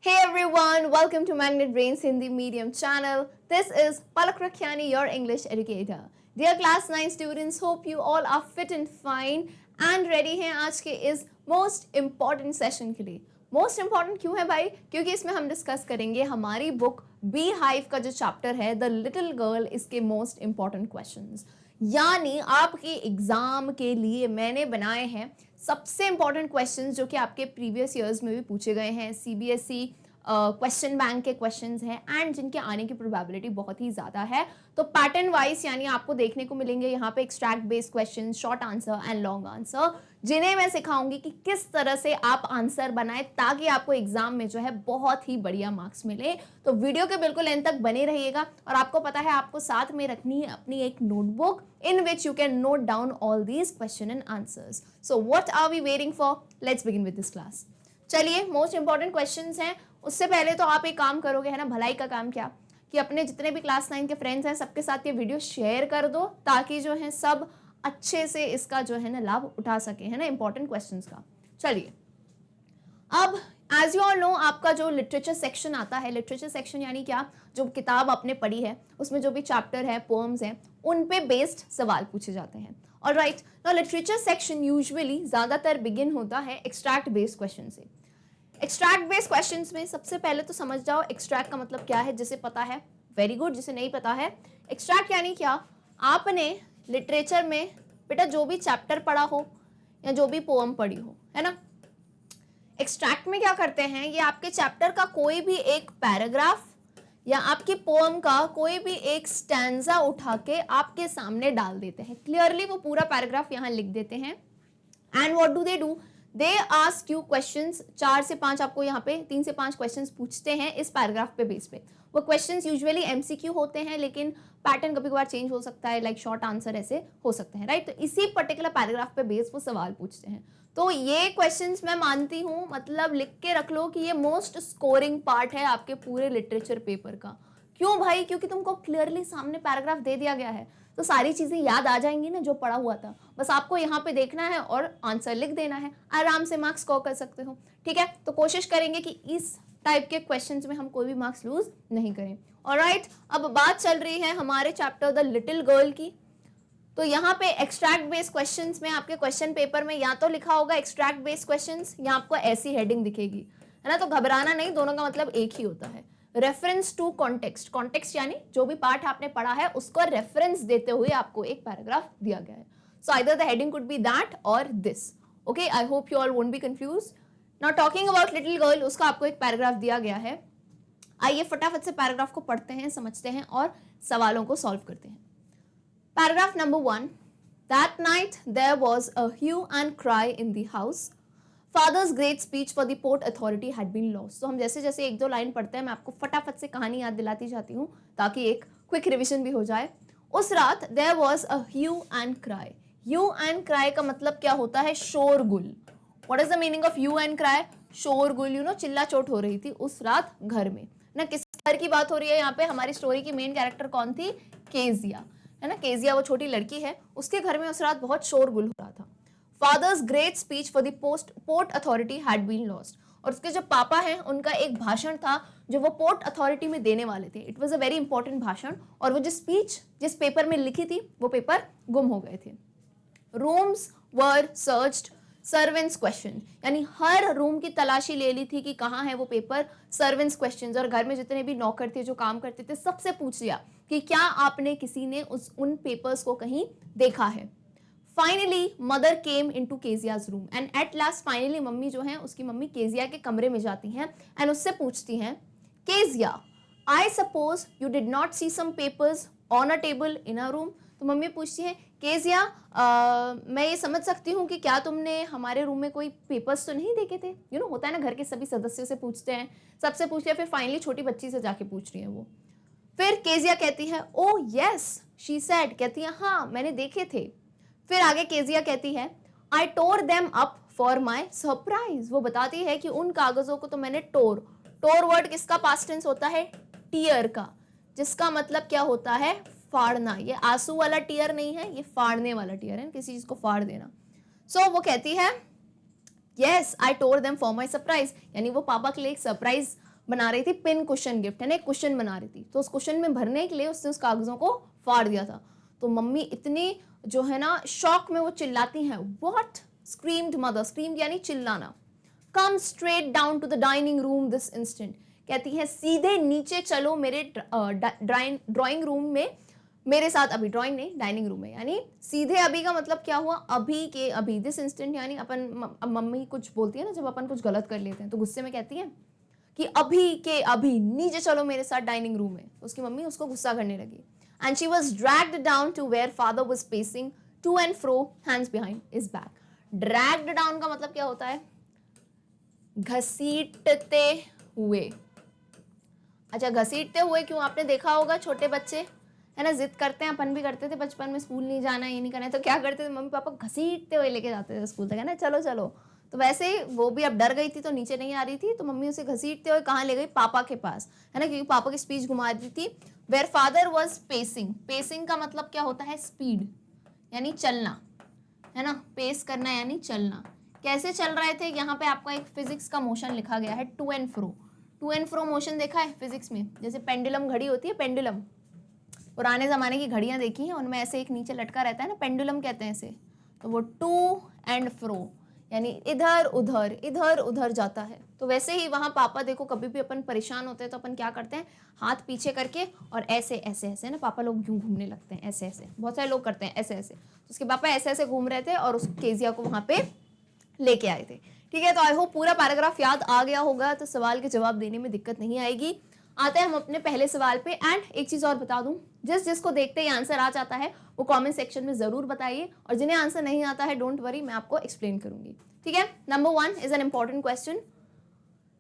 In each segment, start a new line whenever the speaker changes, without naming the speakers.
Hey everyone, welcome to Magnet Brains Hindi Medium channel. This is Palak Rakhiani, your English educator. Dear class 9 students, hope you all are fit and fine and ready हैं आज के इस most important session के लिए. Most important क्यों है भाई? क्योंकि इसमें हम डिस्कस करेंगे हमारी बुक बी हाइव का जो चैप्टर है द लिटिल गर्ल इसके मोस्ट इंपॉर्टेंट क्वेश्चंस. यानी आपके एग्जाम के लिए मैंने बनाए हैं सबसे इंपॉर्टेंट क्वेश्चंस जो कि आपके प्रीवियस ईयर्स में भी पूछे गए हैं. सीबीएसई क्वेश्चन बैंक के क्वेश्चंस हैं एंड जिनके आने की प्रोबेबिलिटी बहुत ही ज़्यादा है. तो पैटर्न वाइज यानी आपको देखने को मिलेंगे यहाँ पे extract based question, short answer and long answer, जिन्हें मैं सिखाऊंगी कि किस तरह से आप आंसर बनाएं ताकि आपको एग्जाम में जो है बहुत ही बढ़िया मार्क्स मिले. तो वीडियो के बिल्कुल एंड तक बने रहिएगा. और आपको पता है आपको साथ में रखनी है अपनी एक notebook in which you can note down all these question and answers. So what are we waiting for? Let's begin with this class. चलिए, मोस्ट इंपॉर्टेंट क्वेश्चंस हैं. उससे पहले तो आप एक काम करोगे, है ना, भलाई का काम क्या कि अपने जितने भी क्लास 9 के फ्रेंड्स हैं सबके साथ ये वीडियो शेयर कर दो ताकि जो है सब अच्छे से इसका जो है ना लाभ उठा सके, है ना, इंपॉर्टेंट क्वेश्चंस का. चलिए, अब एज यू ऑल नो आपका जो लिटरेचर सेक्शन आता है, लिटरेचर सेक्शन यानी क्या, जो किताब आपने पढ़ी है उसमें जो भी चैप्टर है, पोएम्स हैं, उन पे बेस्ड सवाल पूछे जाते हैं. Alright, now literature section usually ज़्यादातर बिगिन होता है एक्सट्रैक्ट बेस्ड क्वेश्चन से. एक्सट्रैक्ट बेस्ड क्वेश्चंस में सबसे पहले तो समझ जाओ एक्सट्रैक्ट का मतलब क्या है. जिसे पता है वेरी गुड, जिसे नहीं पता है, एक्सट्रैक्ट यानी क्या, आपने लिटरेचर में बेटा जो भी चैप्टर पढ़ा हो या जो भी पोएम पढ़ी हो, है ना, एक्सट्रैक्ट में क्या करते हैं, ये आपके चैप्टर का कोई भी एक पैराग्राफ या आपकी पोएम का कोई भी एक स्टैंजा उठा के आपके सामने डाल देते हैं. क्लियरली वो पूरा पैराग्राफ यहाँ लिख देते हैं. And what do they do, they ask you questions. 4 से 5 आपको यहाँ पे 3 से 5 क्वेश्चंस पूछते हैं इस पैराग्राफ पे बेस पे. वो क्वेश्चंस यूजुअली एमसीक्यू होते हैं लेकिन पैटर्न कभी कभार चेंज हो सकता है, लाइक शॉर्ट आंसर ऐसे हो सकते हैं, राइट. तो इसी पर्टिकुलर पैराग्राफ पे बेस वो सवाल पूछते हैं. तो ये क्वेश्चंस मैं मानती हूँ, मतलब लिख के रख लो कि ये मोस्ट स्कोरिंग पार्ट है आपके पूरे लिटरेचर पेपर का. क्यों भाई? क्योंकि तुमको क्लियरली सामने पैराग्राफ दे दिया गया है तो सारी चीजें याद आ जाएंगी ना जो पढ़ा हुआ था. बस आपको यहाँ पे देखना है और आंसर लिख देना है, आराम से मार्क्स स्कोर कर सकते हो. ठीक है, तो कोशिश करेंगे कि इस टाइप के क्वेश्चंस में हम कोई भी मार्क्स लूज नहीं करें. ऑलराइट, अब बात चल रही है हमारे चैप्टर द लिटिल गर्ल की. तो यहाँ पे एक्सट्रैक्ट बेस्ड क्वेश्चंस में आपके क्वेश्चन पेपर में या तो लिखा होगा एक्सट्रैक्ट बेस्ड क्वेश्चंस या आपको ऐसी हेडिंग दिखेगी, है ना. तो घबराना नहीं, दोनों का मतलब एक ही होता है. रेफरेंस टू कॉन्टेक्स्ट, कॉन्टेक्स्ट यानी जो भी पार्ट आपने पढ़ा है उसको रेफरेंस देते हुए आपको एक पैराग्राफ दिया गया है. So either the heading could be that और this. Okay, I hope you all won't be confuse. Now talking about little girl, उसका आपको एक पैराग्राफ दिया गया है. आइए फटाफट से पैराग्राफ को पढ़ते हैं, समझते हैं और सवालों को सॉल्व करते हैं. Paragraph number 1. That night there was a hue and cry in the house. Father's great speech for the Port Authority had been lost. तो हम जैसे जैसे एक दो लाइन पढ़ते हैं मैं आपको फटाफट से कहानी याद दिलाती जाती हूँ ताकि एक क्विक रिविजन भी हो जाए. उस रात there was a hue and cry. Hue and cry का मतलब क्या होता है? शोरगुल. What is the meaning of hue and cry? शोरगुल, यू नो, चिल्ला चोट हो रही थी उस रात घर में ना. किस घर की बात हो रही है यहाँ पे? हमारी स्टोरी की मेन कैरेक्टर कौन थी? केजिया, है ना. केजिया वो छोटी लड़की है, उसके घर में उस रात बहुत शोरगुल हो रहा था. Father's great speech for the port authority had been lost. और उसके जो पापा हैं उनका एक भाषण था जो वो पोर्ट अथॉरिटी में देने वाले थे. It was a very important भाषण और वो जिस स्पीच जिस पेपर में लिखी थी वो पेपर गुम हो गए थे. रूम्स वर सर्च्ड, सर्वेंट्स क्वेश्चन, यानी हर रूम की तलाशी ले ली थी कि कहाँ है वो पेपर. सर्वेंट्स क्वेश्चंस, और घर में जितने भी नौकर थे जो काम करते थे सबसे पूछ लिया कि क्या आपने किसी ने उन पेपर्स को कहीं देखा है. Finally mother came into Keziah's room and at last finally mummy जो है उसकी मम्मी केजिया के कमरे में जाती हैं एंड उससे पूछती हैं, Kezia I suppose you did not see some papers on a table in a room. तो मम्मी पूछती है, केजिया मैं ये समझ सकती हूँ कि क्या तुमने हमारे रूम में कोई पेपर्स तो नहीं देखे थे. यू नो, होता है ना, घर के सभी सदस्यों से पूछते हैं, सबसे पूछ लिया, फिर फाइनली छोटी बच्ची से जाके पूछ रही है वो. फिर केजिया कहती है, ओ यस शी सेड, कहती है हाँ मैंने देखे थे. फिर आगे केजिया कहती है, I tore them up for my surprise. वो बताती है कि उन कागजों को तो मैंने टोर वर्ड किसका पास्ट टेंस होता है? टीयर का, जिसका मतलब क्या होता है? फाड़ना. ये आंसू वाला टीयर नहीं है, ये फाड़ने वाला टीयर है, किसी चीज को फाड़ देना. सो वो कहती है, yes I tore them for my surprise, यानी वो पापा के लिए एक सरप्राइज बना रही थी पिन कुशन गिफ्ट, है ना, एक कुशन बना रही थी, तो उस कुशन में भरने के लिए उसने उस कागजों को फाड़ दिया था। तो मम्मी इतनी जो है ना शॉक में वो चिल्लाती हैं, व्हाट, स्क्रीम्ड मदर, स्क्रीम्ड यानी चिल्लाना, come straight down to the dining room this instant, कहती है सीधे नीचे चलो मेरे ड्राइंग रूम में मेरे साथ अभी, ड्राइंग नहीं डाइनिंग रूम में, यानी सीधे अभी का मतलब क्या हुआ, अभी के अभी, दिस इंस्टेंट यानी अपन, मम्मी कुछ बोलती है ना जब अपन कुछ गलत कर लेते हैं तो गुस्से में कहती है कि अभी के अभी नीचे चलो मेरे साथ डाइनिंग रूम में, उसकी मम्मी उसको गुस्सा करने लगी। And she was dragged down to where father was pacing to and fro hands behind his back. Dragged down का मतलब क्या होता है, घसीटते हुए। अच्छा, घसीटते हुए क्यों, आपने देखा होगा छोटे बच्चे है ना जिद करते हैं, अपन भी करते थे बचपन में, स्कूल नहीं जाना, ये नहीं करना है, तो क्या करते थे, मम्मी पापा घसीटते हुए लेके जाते थे स्कूल तक, है ना, चलो चलो। तो वैसे ही वो भी अब डर गई थी तो नीचे नहीं आ रही थी, तो मम्मी उसे घसीटते हुए कहाँ ले गई, पापा के पास, है ना, क्योंकि पापा की स्पीच घुमा दी थी। Where father was pacing, pacing का मतलब क्या होता है, स्पीड यानी चलना, है ना, पेस करना यानी चलना। कैसे चल रहे थे, यहाँ पे आपका एक फिजिक्स का मोशन लिखा गया है, to and fro. To and fro motion देखा है फिजिक्स में, जैसे पेंडुलम घड़ी होती है, पेंडुलम, पुराने ज़माने की घड़ियाँ देखी हैं, उनमें ऐसे एक नीचे लटका रहता है ना, पेंडुलम कहते हैं इसे। तो वो टू एंड फ्रो यानी इधर उधर जाता है। तो वैसे ही वहाँ पापा देखो, कभी भी अपन परेशान होते हैं तो अपन क्या करते हैं, हाथ पीछे करके और ऐसे ऐसे ऐसे ना, पापा लोग यूँ घूमने लगते हैं ऐसे ऐसे, बहुत सारे लोग करते हैं ऐसे ऐसे, तो उसके पापा ऐसे ऐसे घूम रहे थे और उस केजिया को वहाँ पे लेके आए थे। ठीक है, तो आई होप पूरा पैराग्राफ याद आ गया होगा, तो सवाल के जवाब देने में दिक्कत नहीं आएगी। आते हैं हम अपने पहले सवाल पे। एंड एक चीज़ और बता दूं, जिसको देखते ही आंसर आ जाता है वो कमेंट सेक्शन में ज़रूर बताइए, और जिन्हें आंसर नहीं आता है डोंट वरी, मैं आपको एक्सप्लेन करूंगी। ठीक है, number 1 is an important question.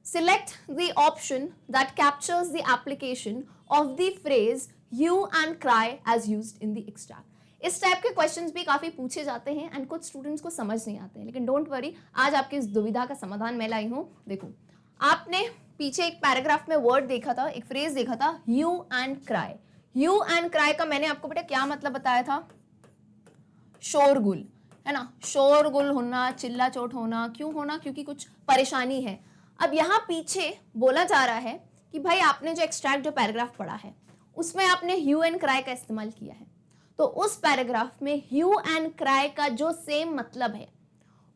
Select the option that captures the application of the phrase hue and cry as used in the extract. इस टाइप के क्वेश्चंस भी काफ़ी पूछे जाते हैं एंड कुछ स्टूडेंट्स को समझ नहीं आते हैं, लेकिन डोंट वरी, आज आपकी इस दुविधा का समाधान मैं लाई हूँ। देखो, आपने पीछे एक पैराग्राफ में वर्ड देखा था, एक फ्रेज देखा था, hue and cry. Hue and cry का मैंने आपको बेटा क्या मतलब बताया था, शोरगुल, है ना, शोरगुल होना, चिल्ला चोट होना, क्यों होना, क्योंकि कुछ परेशानी है। अब यहाँ पीछे बोला जा रहा है कि भाई आपने जो एक्सट्रैक्ट जो पैराग्राफ पढ़ा है उसमें आपने ह्यू एंड क्राई का इस्तेमाल किया है, तो उस पैराग्राफ में ह्यू एंड क्राई का जो सेम मतलब है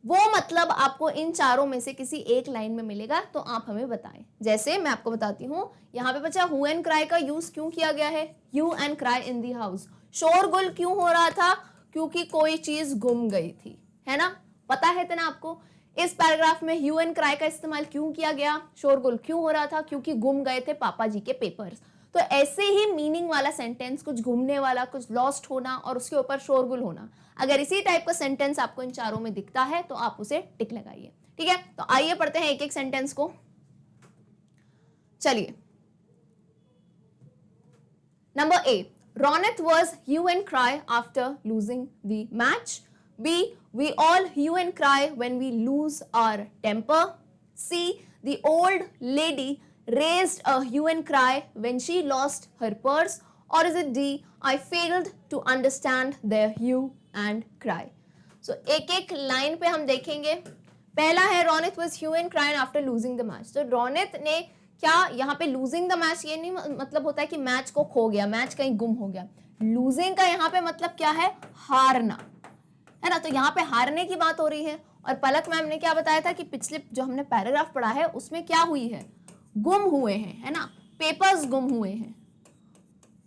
वो मतलब आपको इन चारों में से किसी एक लाइन में मिलेगा, तो आप हमें बताएं। जैसे मैं आपको बताती हूँ, यहाँ पे बच्चा हु एंड क्राई का यूज क्यों किया गया है, hue and cry in the house, शोरगुल क्यों हो रहा था, क्योंकि कोई चीज गुम गई थी, है ना, पता है ना आपको। इस पैराग्राफ में ह्यू एंड क्राई का इस्तेमाल क्यों किया गया, शोरगुल क्यों हो रहा था, क्योंकि गुम गए थे पापा जी के पेपर्स। तो ऐसे ही मीनिंग वाला सेंटेंस, कुछ घूमने वाला, कुछ लॉस्ट होना और उसके ऊपर शोरगुल होना, अगर इसी टाइप का सेंटेंस आपको इन चारों में दिखता है तो आप उसे टिक लगाइए। ठीक है, तो आइए पढ़ते हैं एक एक सेंटेंस को। चलिए, number A, Ronit was hue and cry after losing the match. B, we all hue and cry when we lose our temper. C, the old lady raised a hue and cry when she lost her purse. Or is it D, I failed to understand their hue and cry. So एक एक line पे हम देखेंगे। पहला है Ronit was hue and crying after losing the match. तो Ronit ने क्या, यहाँ पे लूजिंग द मैच ये नहीं मतलब होता है कि मैच को खो गया, मैच कहीं गुम हो गया। लूजिंग का यहाँ पे मतलब क्या है, हारना, है ना, तो यहाँ पे हारने की बात हो रही है। और पलक मैम ने क्या बताया था कि पिछले जो हमने पैराग्राफ पढ़ा है उसमें क्या हुई है, गुम हुए हैं, है ना, पेपर्स गुम हुए हैं।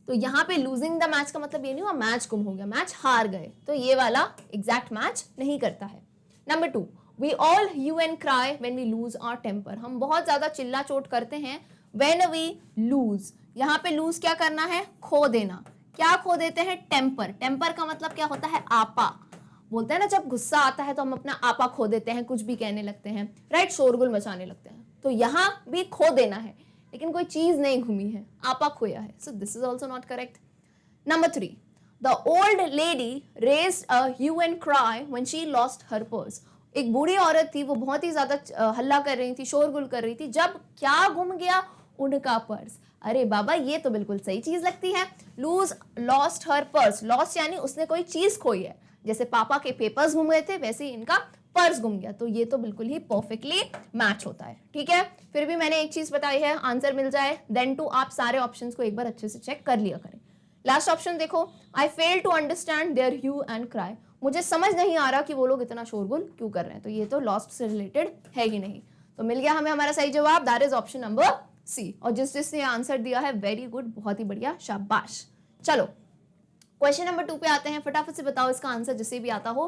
तो यहाँ पे लूजिंग द मैच का मतलब ये नहीं हुआ मैच गुम हो गया, मैच हार गए, तो ये वाला एग्जैक्ट मैच नहीं करता है। Number 2, We all hue and cry when we lose our temper. हम बहुत ज्यादा चिल्ला चोट करते हैं when we lose. यहाँ पे lose क्या करना है, खो देना। क्या खो देते हैं, टेम्पर। टेम्पर का मतलब क्या होता है, आपा। बोलते हैं ना जब गुस्सा आता है तो हम अपना आपा खो देते हैं, कुछ भी कहने लगते हैं, राइट, शोरगुल मचाने लगते हैं। तो यहाँ भी खो देना है, लेकिन कोई चीज नहीं घूमी है, आपा खोया है। सो this is also not correct. Number 3, The old lady raised a hue and cry when she lost her purse. एक बूढ़ी औरत थी, वो बहुत ही ज्यादा हल्ला कर रही थी, शोरगुल कर रही थी, जब क्या गुम गया, उनका पर्स। अरे बाबा, ये तो बिल्कुल सही चीज लगती है। Lose lost her purse, lost यानी उसने कोई चीज खोई है, जैसे पापा के पेपर्स गुम गए थे वैसे ही इनका पर्स गुम गया, तो ये तो बिल्कुल ही परफेक्टली मैच होता है। ठीक है, फिर भी मैंने एक चीज बताई है, आंसर मिल जाए देन टू आप सारे ऑप्शंस को एक बार अच्छे से चेक कर लिया करें। लास्ट ऑप्शन देखो, I fail to understand their hue and cry, मुझे समझ नहीं आ रहा कि वो लोग इतना शोरगुल क्यों कर रहे हैं, तो ये तो लॉस्ट से रिलेटेड है ही नहीं। तो मिल गया हमें हमारा सही जवाब, that is option number C. और जिसने आंसर दिया है वेरी गुड, बहुत ही बढ़िया, शाबाश। चलो क्वेश्चन नंबर 2 पे आते हैं, फटाफट से बताओ इसका आंसर जिसे भी आता हो।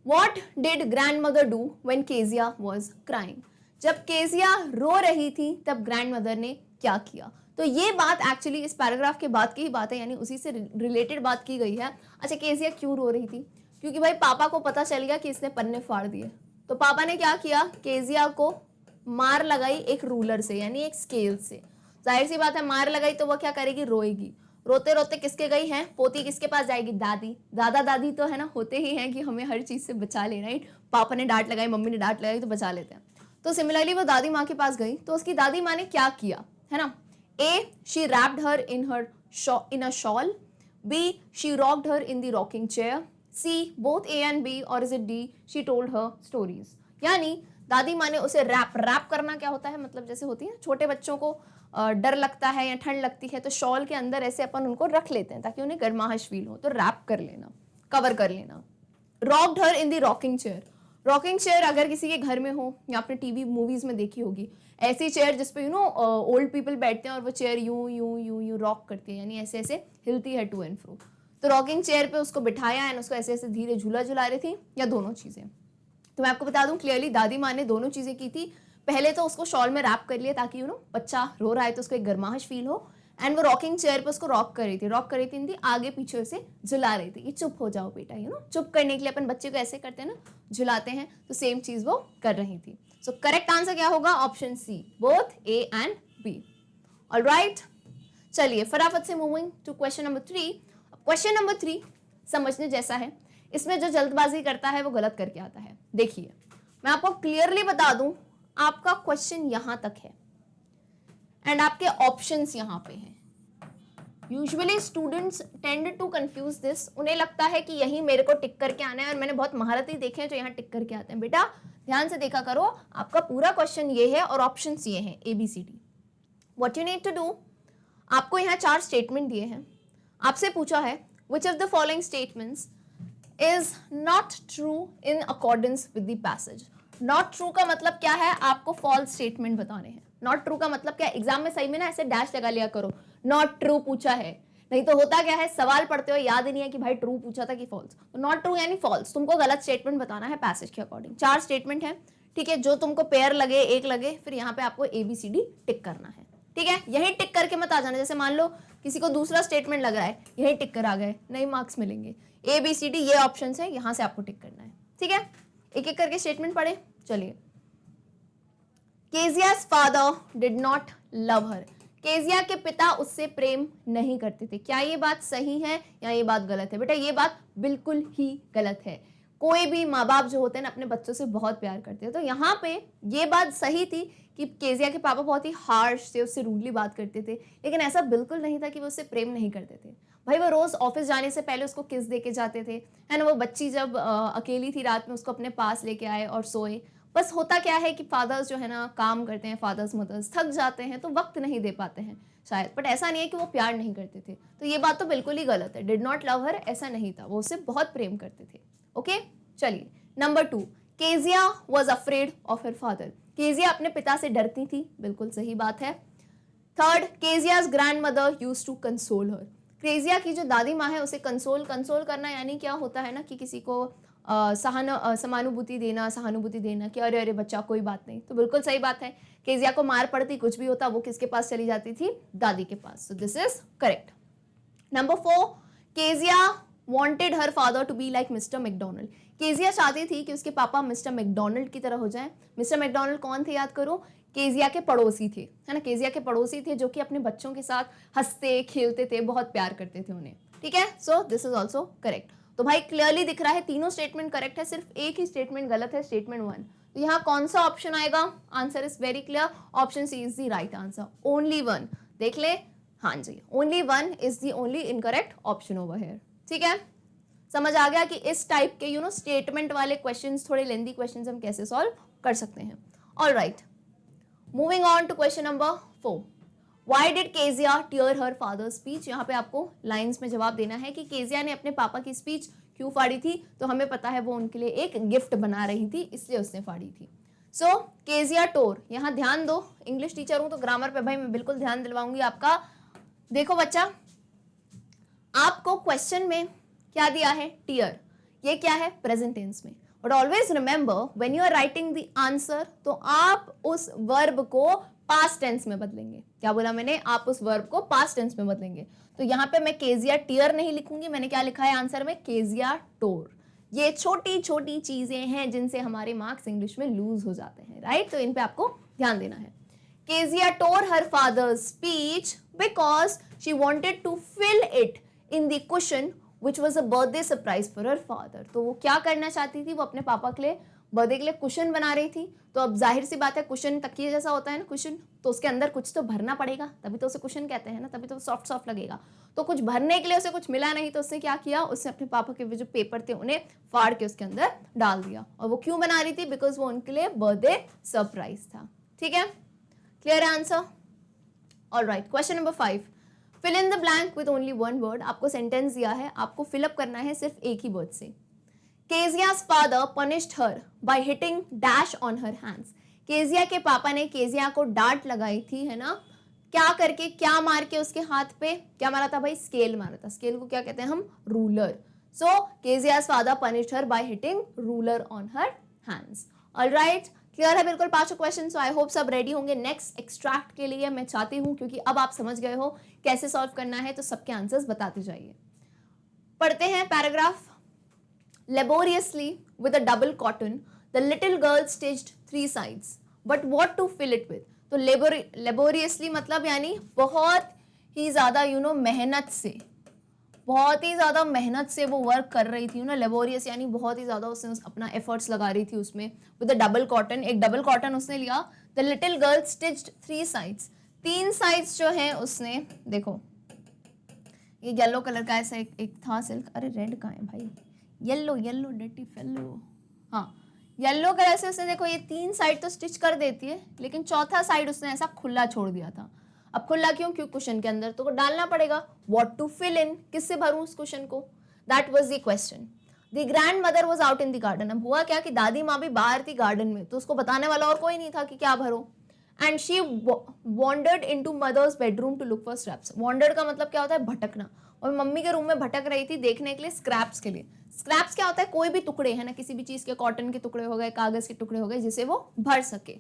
What did grandmother do when Kezia was crying? जब केजिया रो रही थी तब ग्रैंडमदर ने क्या किया? तो ये बात एक्चुअली इस पैराग्राफ के बाद की ही बात है, यानी उसी से रिलेटेड बात की गई है। अच्छा, केजिया क्यों रो रही थी? क्योंकि भाई पापा को पता चल गया कि इसने पन्ने फाड़ दिए, तो पापा ने क्या किया, केजिया को मार लगाई एक रूलर से, यानी एक स्केल से। जाहिर सी बात है, मार लगाई तो वह क्या करेगी, रोएगी। रोते रोते किसके गई है, पोती किसके पास जाएगी, दादी। दादा दादी तो है ना, होते ही हैं कि हमें हर चीज से बचा ले, राइट। पापा ने डांट लगाई, मम्मी ने डांट लगाई, तो बचा लेते हैं। तो सिमिलरली वो दादी माँ के पास गई, तो उसकी दादी माँ ने क्या किया, है ना। A, she wrapped her in a shawl. B, she rocked her in the rocking chair. C, both A and B, और is it D, she told her stories. यानी दादी माँ ने उसे रैप करना क्या होता है, मतलब जैसे होती है छोटे बच्चों को डर लगता है या ठंड लगती है, तो शॉल के अंदर ऐसे अपन उनको रख लेते हैं ताकि उन्हें गर्माहट फील हो, तो रैप कर लेना, कवर कर लेना। रॉक्ड हर इन दी रॉकिंग चेयर, रॉकिंग चेयर अगर किसी के घर में हो या आपने टीवी मूवीज में देखी होगी, ऐसी चेयर जिसपे यू नो ओल्ड पीपल बैठते हैं और वो चेयर यूं यूं यूं यूं रॉक करती है, यानी ऐसे ऐसे हिलती है टू एंड फ्रो। तो रॉकिंग चेयर पे उसको बिठाया एंड उसको ऐसे ऐसे धीरे झूला झुला रही थी, या दोनों चीजें। तो मैं आपको बता दूं क्लियरली दादी माँ ने दोनों चीजें की थी। पहले तो उसको शॉल में रैप कर लिया ताकि यू नो बच्चा रो रहा है तो उसको एक गर्माहट फील हो, एंड वो रॉकिंग चेयर पे उसको रॉक कर रही थी इंदी आगे पीछे से झुला रही थी, ये चुप हो जाओ बेटा, यू नो चुप करने के लिए अपन बच्चे को ऐसे करते हैं ना, झुलाते हैं, तो सेम चीज वो कर रही थी। सो करेक्ट आंसर क्या होगा, option C, both A and B. Alright, चलिए फटाफट से moving to question number 3। Question number 3 समझने जैसा है, इसमें जो जल्दबाजी करता है वो गलत करके आता है। देखिए मैं आपको क्लियरली बता दूं, आपका क्वेश्चन यहां तक है एंड आपके ऑप्शंस यहां पे हैं। Usually students tend to confuse this, उन्हें लगता है कि यही मेरे को टिक करके आना है, और मैंने बहुत महारती देखे हैं जो यहाँ टिक करके आते हैं। बेटा ध्यान से देखा करो, आपका पूरा क्वेश्चन ये है और ऑप्शंस ये हैं ABCD। What you need to do, आपको यहाँ 4 स्टेटमेंट दिए हैं, आपसे पूछा है which of the following statements is not true in accordance with the passage। not true का मतलब क्या है, आपको false statement बताने हैं। not true का मतलब क्या है, एग्जाम में सही में ना ऐसे डैश लगा लिया करो, not true पूछा है, नहीं तो होता क्या है सवाल पढ़ते हो याद ही नहीं है कि भाई ट्रू पूछा था कि फॉल्स, तो नॉट ट्रू यानी फॉल्स, तुमको गलत स्टेटमेंट बताना है पैसेज के अकॉर्डिंग। 4 स्टेटमेंट है, ठीक है, जो तुमको पेयर लगे, एक लगे, फिर यहाँ पे आपको ABCD टिक करना है, ठीक है। यही टिक करके मत आ जाना, जैसे मान लो किसी को दूसरा स्टेटमेंट लग रहा है, यही टिक कर आ गए, नहीं मार्क्स मिलेंगे। ABCD ये ऑप्शन है, यहां से आपको टिक करना है, ठीक है। एक एक करके स्टेटमेंट पढ़े, चलिए। Kezia's father did not love her, Kezia के पिता उससे प्रेम नहीं करते थे। क्या ये बात सही है या ये बात गलत है? बेटा ये बात बिल्कुल ही गलत है। कोई भी माँ बाप जो होते हैं ना अपने बच्चों से बहुत प्यार करते हैं, तो यहाँ पे ये बात सही थी कि केजिया के पापा बहुत ही हार्श थे, उससे रूडली बात करते थे, लेकिन ऐसा बिल्कुल नहीं था कि वो उससे प्रेम नहीं करते थे। भाई वो रोज ऑफिस जाने से पहले उसको किस दे के जाते थे, है ना। वो बच्ची जब अकेली थी रात में उसको अपने पास लेके आए और सोए। बस होता क्या है कि फादर्स जो है ना काम करते हैं, फादर्स मदर्स थक जाते हैं तो वक्त नहीं दे पाते हैं शायद, बट ऐसा नहीं है कि वो प्यार नहीं करते थे। तो ये बात तो बिल्कुल ही गलत है, डिड नॉट लव हर ऐसा नहीं था, वो उससे बहुत प्रेम करते थे। ओके चलिए number 2, Kezia was afraid of her father, Kezia अपने पिता से डरती थी, बिल्कुल सही बात है। Third, Kezia's grandmother use to console her, Kezia की जो दादी माँ है उसे कंसोल करना यानी क्या होता है ना कि किसी को समानुभूति देना कि अरे अरे बच्चा कोई बात नहीं, तो बिल्कुल सही बात है। केजिया को मार पड़ती, कुछ भी होता, वो किसके पास चली जाती थी, दादी के पास, so this is correct. Number 4, Kezia wanted her father to be like Mr McDonald, Kezia चाहती थी कि उसके पापा मिस्टर मैकडोनल्ड की तरह हो जाएं। मिस्टर मैकडोनल्ड कौन थे याद करो, केजिया के पड़ोसी थे, है ना, केजिया के पड़ोसी थे जो कि अपने बच्चों के साथ हंसते खेलते थे, बहुत प्यार करते थे उन्हें, ठीक है। सो दिस इज ऑल्सो करेक्ट। तो भाई क्लियरली दिख रहा है तीनों स्टेटमेंट करेक्ट है, सिर्फ एक ही स्टेटमेंट गलत है, स्टेटमेंट 1। तो यहाँ कौन सा ऑप्शन आएगा, answer is very clear, option C is the right answer, only 1। देख ले, हाँ जी, only 1 is the only incorrect option over here, ठीक है। समझ आ गया कि इस टाइप के स्टेटमेंट वाले क्वेश्चंस, थोड़े लेंदी क्वेश्चंस हम कैसे सॉल्व कर सकते हैं। Alright, moving on to question number 4। Why did Kezia tear her father's speech? यहाँ पे आपको लाइंस में जवाब देना है कि केजिया ने अपने पापा की स्पीच क्यों फाड़ी थी। तो हमें पता है वो उनके लिए एक गिफ्ट बना रही थी, इसलिए उसने फाड़ी थी। सो केजिया टोर, यहाँ ध्यान दो, इंग्लिश टीचर हूं तो ग्रामर पे भाई मैं बिल्कुल ध्यान दिलवाऊंगी आपका। देखो बच्चा, आपको क्वेश्चन में क्या दिया है, टीयर, ये क्या है, प्रेजेंट टेंस में। But always remember when you are writing the answer, तो आप उस वर्ब को पास्ट टेंस में बदलेंगे। क्या बोला मैंने, आप उस वर्ब को पास्ट टेंस में बदलेंगे। तो यहाँ पे मैं केजिया टीयर नहीं लिखूंगी, मैंने क्या लिखा है आंसर में, केजिया टोर। ये छोटी छोटी चीजें हैं जिनसे हमारे मार्क्स इंग्लिश में लूज हो जाते हैं, राइट। तो इन पे आपको ध्यान देना है। Kezia tore her father's speech because she wanted to fill it in the cushion which was a birthday surprise for her father। तो वो क्या करना चाहती थी, वो अपने पापा के लिए बर्थडे के लिए कुशन बना रही थी। तो अब जाहिर सी बात है, कुशन तकिए जैसा होता है ना कुशन, तो उसके अंदर कुछ तो भरना पड़ेगा, तभी तो उसे कुशन कहते हैं ना, तभी तो सॉफ्ट सॉफ्ट लगेगा। तो कुछ भरने के लिए उसे कुछ मिला नहीं, तो उसने क्या किया, उसने अपने पापा के जो पेपर थे उन्हें फाड़ के उसके अंदर डाल दिया। और वो क्यों बना रही थी, बिकॉज वो उनके लिए बर्थडे सरप्राइज था। ठीक है, clear answer. Alright, question number 5, fill in the blank with only one word. आपको सेंटेंस दिया है, आपको फिलअप करना है सिर्फ एक ही वर्ड से। केजिया's father punished her by hitting dash on her hands। Kezia के पापा ने केजिया को डांट लगाई थी, है ना, क्या करके, क्या मार के उसके हाथ पे, क्या मारा था भाई, स्केल मारा था। स्केल को क्या कहते हैं हम, ruler. So Kezia's father punished her by hitting ruler on her hands। Alright, clear है बिल्कुल पांचों क्वेश्चन। सो आई होप सब रेडी होंगे नेक्स्ट एक्सट्रैक्ट के लिए। मैं चाहती हूं, क्योंकि अब आप समझ गए हो कैसे सॉल्व करना है, तो सबके आंसर्स बताते जाइए। पढ़ते हैं paragraph. Laboriously with a double cotton, the little girl stitched 3 sides. But what to fill it with? तो laboriously मतलब यानी बहुत ही ज्यादा मेहनत से, बहुत ही ज्यादा मेहनत से वो वर्क कर रही थी ना। लेबोरियस यानी बहुत ही ज्यादा उसने अपना एफर्ट्स लगा रही थी उसमें। विद द डबल कॉटन, एक डबल कॉटन उसने लिया। The little girl stitched 3 sides, 3 sides जो है उसने, देखो ये येलो कलर का ऐसा एक था सिल्क, अरे रेड का है भाई, येलो येलो डर्टी फेलो, हाँ येलो कलर से उसने, देखो ये 3 साइड तो स्टिच कर देती है, लेकिन चौथा साइड उसने ऐसा खुला छोड़ दिया था। अब खुला क्यों, क्यों कुशन के अंदर तो डालना पड़ेगा। व्हाट टू फिल इन, किससे भरूं उस कुशन को, that was the question. The grand mother was out in the garden. अब हुआ क्या कि दादी माँ भी बाहर थी गार्डन में, तो उसको बताने वाला और कोई नहीं था कि क्या भरो। And she wandered into mother's bedroom to look for scraps. Wandered का मतलब क्या होता है, भटकना। और मम्मी के रूम में भटक रही थी देखने के लिए स्क्रैप्स के लिए। स्क्रैप्स क्या होता है, कोई भी टुकड़े है ना, किसी भी चीज के, कॉटन के टुकड़े हो गए, कागज के टुकड़े हो गए, जिसे वो भर सके।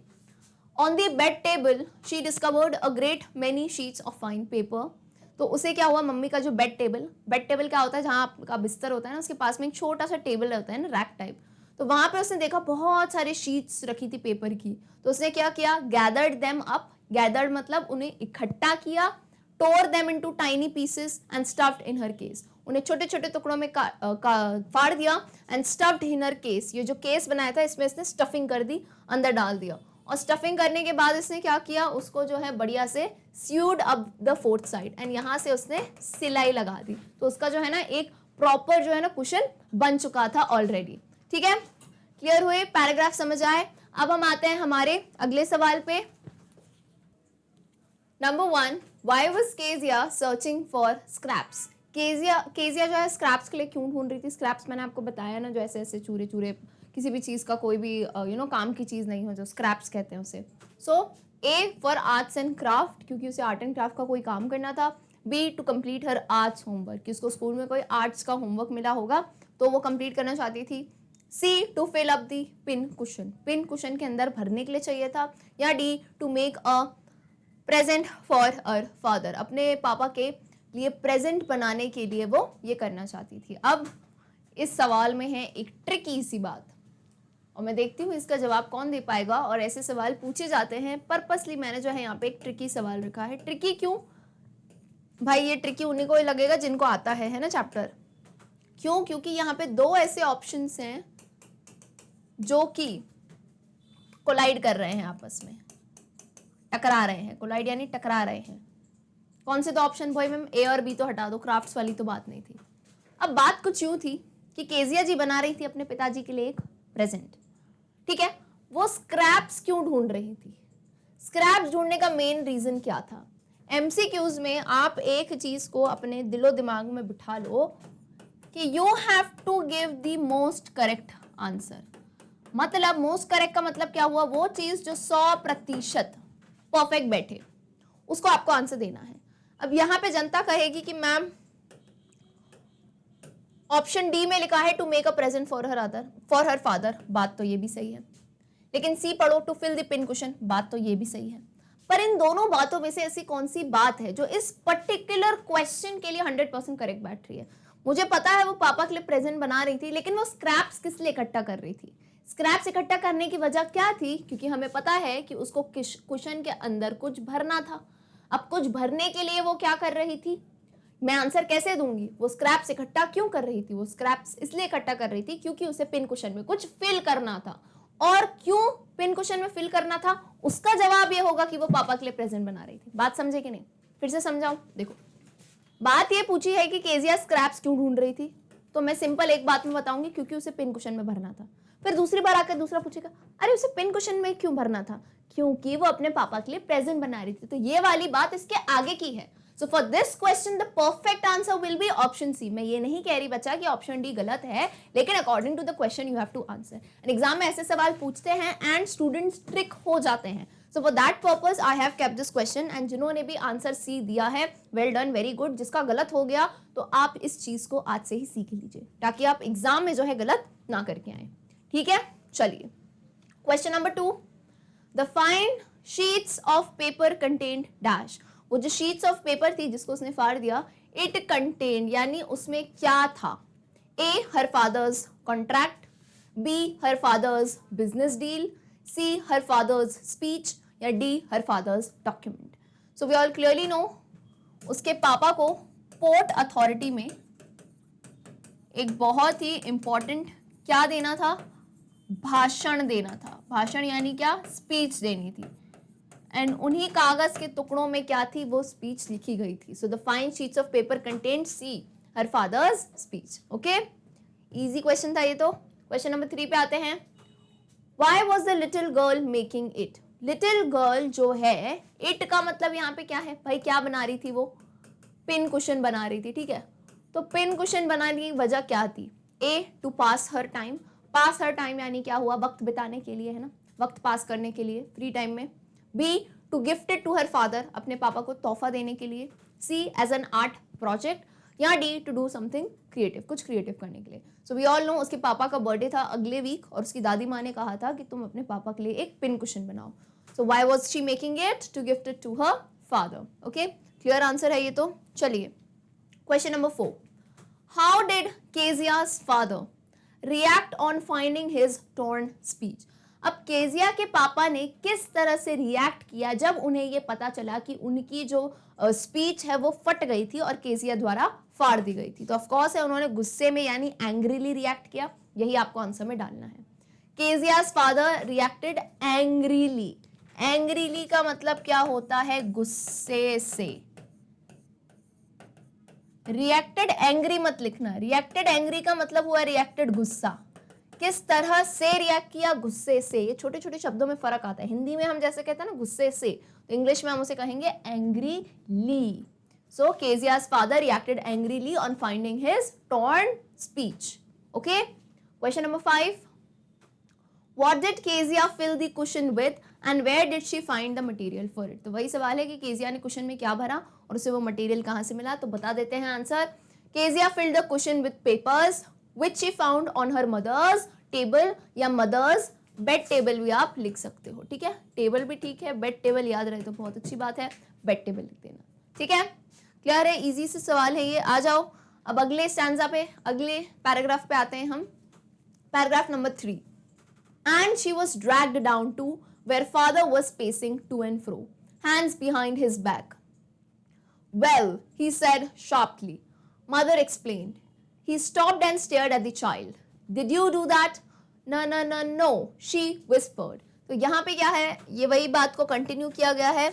On the bed table she discovered a great many sheets of fine paper. तो उसे क्या हुआ, मम्मी का जो बेड टेबल क्या होता है, जहाँ आपका बिस्तर होता है ना, उसके पास में एक छोटा सा टेबल होता है ना, रैक टाइप। तो वहां पे उसने देखा बहुत सारे शीट्स रखी थी पेपर की। तो उसने क्या किया, गैदर्ड देम अप। गैदर्ड मतलब उन्हें इकट्ठा किया। Tore them into tiny pieces and stuffed in her case. उन्हें छोटे छोटे टुकड़ों में फाड़ दिया। And stuffed in her case, ये जो केस बनाया था इसमें इसने स्टफिंग कर दी, अंदर डाल दिया। और स्टफिंग करने के बाद इसने क्या किया, उसको जो है बढ़िया से sued up the 4th side, and यहाँ से उसने सिलाई लगा दी। तो उसका जो है ना एक प्रॉपर जो है ना कुशन बन चुका था ऑलरेडी। ठीक है, क्लियर हुए, पैराग्राफ समझ आए। अब हम आते हैं हमारे अगले सवाल पे। Number 1, why was Kezia searching for scraps. Kezia जो है स्क्रैप्स के लिए क्यों ढूंढ रही थी। स्क्रैप्स मैंने आपको बताया ना, जो ऐसे ऐसे चूरे चूरे, किसी भी चीज़ का कोई भी काम की चीज़ नहीं हो, जो स्क्रैप्स कहते हैं उसे। So A for arts and craft, क्योंकि उसे आर्ट एंड क्राफ्ट का कोई काम करना था। B to complete her arts homework, कि उसको स्कूल में कोई आर्ट्स का होमवर्क मिला होगा तो वो कंप्लीट करना चाहती थी। C to fill up the pin cushion, pin cushion के अंदर भरने के लिए चाहिए था। या D to make a present for her father, अपने पापा के लिए प्रेजेंट बनाने के लिए वो ये करना चाहती थी। अब इस सवाल में है एक ट्रिकी सी बात, और मैं देखती हूँ इसका जवाब कौन दे पाएगा। और ऐसे सवाल पूछे जाते हैं पर्पसली, मैंने जो है यहाँ पे एक ट्रिकी सवाल रखा है। ट्रिकी क्यों भाई, ये ट्रिकी उन्हीं को ही लगेगा जिनको आता है ना चैप्टर। क्यों, क्योंकि यहाँ पे 2 ऐसे ऑप्शंस हैं जो कि कोलाइड कर रहे हैं, आपस में टकरा रहे हैं। कोलाइड यानी टकरा रहे हैं। कौन से 2 ऑप्शन भाई मैम, ए और बी तो हटा दो, क्राफ्ट्स वाली तो बात नहीं थी। अब बात कुछ यूं थी कि केजिया जी बना रही थी अपने पिताजी के लिए एक प्रेजेंट, ठीक है। वो स्क्रैप्स क्यों ढूंढ रही थी? स्क्रैप्स ढूंढने का मेन रीजन क्या था? एमसीक्यूज में आप एक चीज को अपने दिलो दिमाग में बिठा लो कि you have to give the most correct answer. मतलब मोस्ट करेक्ट का मतलब क्या हुआ? वो चीज जो 100% परफेक्ट बैठे, उसको आपको आंसर देना है। अब यहां पे जनता कहेगी कि मैम ऑप्शन डी में लिखा है to make a present for her father, बात तो ये भी सही है। लेकिन सी पढ़ो to fill the pin cushion, बात तो ये भी सही है। पर इन दोनों बातों में से ऐसी कौन सी बात है जो इस पर्टिकुलर क्वेश्चन के लिए 100% करेक्ट बैठ रही है? मुझे पता है वो पापा के लिए प्रेजेंट बना रही थी, लेकिन वो स्क्रैप्स किस लिए इकट्ठा कर रही थी? स्क्रैप्स इकट्ठा करने की वजह क्या थी? क्योंकि हमें पता है कि उसको कुशन के अंदर कुछ भरना था। अब कुछ भरने के लिए वो क्या कर रही थी? मैं आंसर कैसे दूंगी? वो स्क्रैप्स इकट्ठा क्यों कर रही थी? वो स्क्रैप्स इसलिए इकट्ठा कर रही थी क्योंकि उसे पिन कुशन में कुछ फिल करना था। और क्यों पिन कुशन में फिल करना था? उसका जवाब ये होगा कि वो पापा के लिए प्रेजेंट बना रही थी। बात समझे कि नहीं? फिर से समझाऊं? देखो, बात ये पूछी है कि केजिया स्क्रैप्स क्यों ढूंढ रही थी, तो मैं सिंपल एक बात में बताऊंगी, क्योंकि उसे पिन कुशन में भरना था। फिर दूसरी बार आकर दूसरा पूछेगा, अरे उसे पिन कुशन में क्यों भरना था? क्योंकि वो अपने पापा के लिए प्रेजेंट बना रही थी। तो ये वाली बात इसके आगे की है। So for this question the perfect answer will be option C. मैं ये नहीं कह रही बच्चा कि ऑप्शन डी गलत है, लेकिन according to the question you have to answer. And exam में ऐसे सवाल पूछते हैं एंड स्टूडेंट्स ट्रिक हो जाते हैं। So for that purpose I have kept this question, and जिन्होंने भी आंसर सी दिया है वेल डन, वेरी गुड। जिसका गलत हो गया तो आप इस चीज को आज से ही सीख लीजिए, ताकि आप एग्जाम में जो है गलत ना करके आए, ठीक है। चलिए, question number 2, the find sheets of paper contained dash. वो जो शीट्स ऑफ पेपर थी जिसको उसने फाड़ दिया, इट कंटेन्ड यानी उसमें क्या था? A her father's contract, B her father's business deal, C her father's speech, या D her father's document. So we all clearly know उसके पापा को पोर्ट अथॉरिटी में एक बहुत ही इंपॉर्टेंट क्या देना था? भाषण देना था। भाषण यानी क्या? स्पीच देनी थी। एंड उन्हीं कागज के टुकड़ों में क्या थी? वो स्पीच लिखी गई थी। So the fine sheets of paper contained C her father's speech. Okay, easy question था ये तो। क्वेश्चन नंबर 3 पे आते हैं। Why was the little girl making it? Little girl जो है, इट का मतलब यहाँ पे क्या है भाई? क्या बना रही थी वो? पिन कुशन बना रही थी, ठीक है। तो पिन कुशन बनाने की वजह क्या थी? A to pass her time. Pass her time यानी क्या हुआ? वक्त बिताने के लिए, है ना, वक्त पास करने के लिए फ्री टाइम में। B to gift it to her father, अपने पापा को तोहफा देने के लिए। C as an art project, या D to do something creative, कुछ क्रिएटिव करने के लिए। सो वी ऑल नो उसके पापा का बर्थडे था अगले वीक, और उसकी दादी माँ ने कहा था कि तुम अपने पापा के लिए एक पिन कुशन बनाओ। So why was she making it? To gift it to her father. Okay, clear answer है ये तो। चलिए, question number 4, how did Kezia's father react on finding his torn speech? अब केजिया के पापा ने किस तरह से रिएक्ट किया जब उन्हें ये पता चला कि उनकी जो स्पीच है वो फट गई थी और केजिया द्वारा फाड़ दी गई थी? तो ऑफ कोर्स है उन्होंने गुस्से में यानी एंग्रीली रिएक्ट किया। यही आपको आंसर में डालना है। केजिया's फादर रिएक्टेड एंग्रीली। एंग्रीली का मतलब क्या होता है? गुस्से से। रिएक्टेड एंग्री मत लिखना। रिएक्टेड एंग्री का मतलब हुआ रिएक्टेड गुस्सा। किस तरह से रिएक्ट किया? गुस्से से। ये छोटे छोटे शब्दों में फर्क आता है। हिंदी में हम जैसे कहते हैं ना गुस्से से, तो इंग्लिश में हम उसे कहेंगे angrily. So Kezia's father reacted angrily on finding his torn speech. Okay, question number 5, what did Kezia fill the cushion with and where did she find the material for it? तो वही सवाल है कि Kezia ने cushion में क्या भरा और उसे वो मटेरियल कहां से मिला। तो बता देते हैं answer. Kezia filled the cushion with papers which she found on her mother's table, या mother's bed table भी आप लिख सकते हो, ठीक है। टेबल भी ठीक है, बेड टेबल याद रहे तो बहुत अच्छी बात है, बेड टेबल लिख देना, ठीक है। क्लियर है? इजी से सवाल है ये। आ जाओ अब अगले स्टैंजा पे, अगले पैराग्राफ पे आते हैं हम। Paragraph number 3, and she was dragged down to where father was pacing to and fro, hands behind his back. Well, he said sharply. Mother explained. He stopped and stared at the child. Did you do that? No, no, no, no, she whispered. तो यहाँ पे क्या है? ये वही बात को continue किया गया है।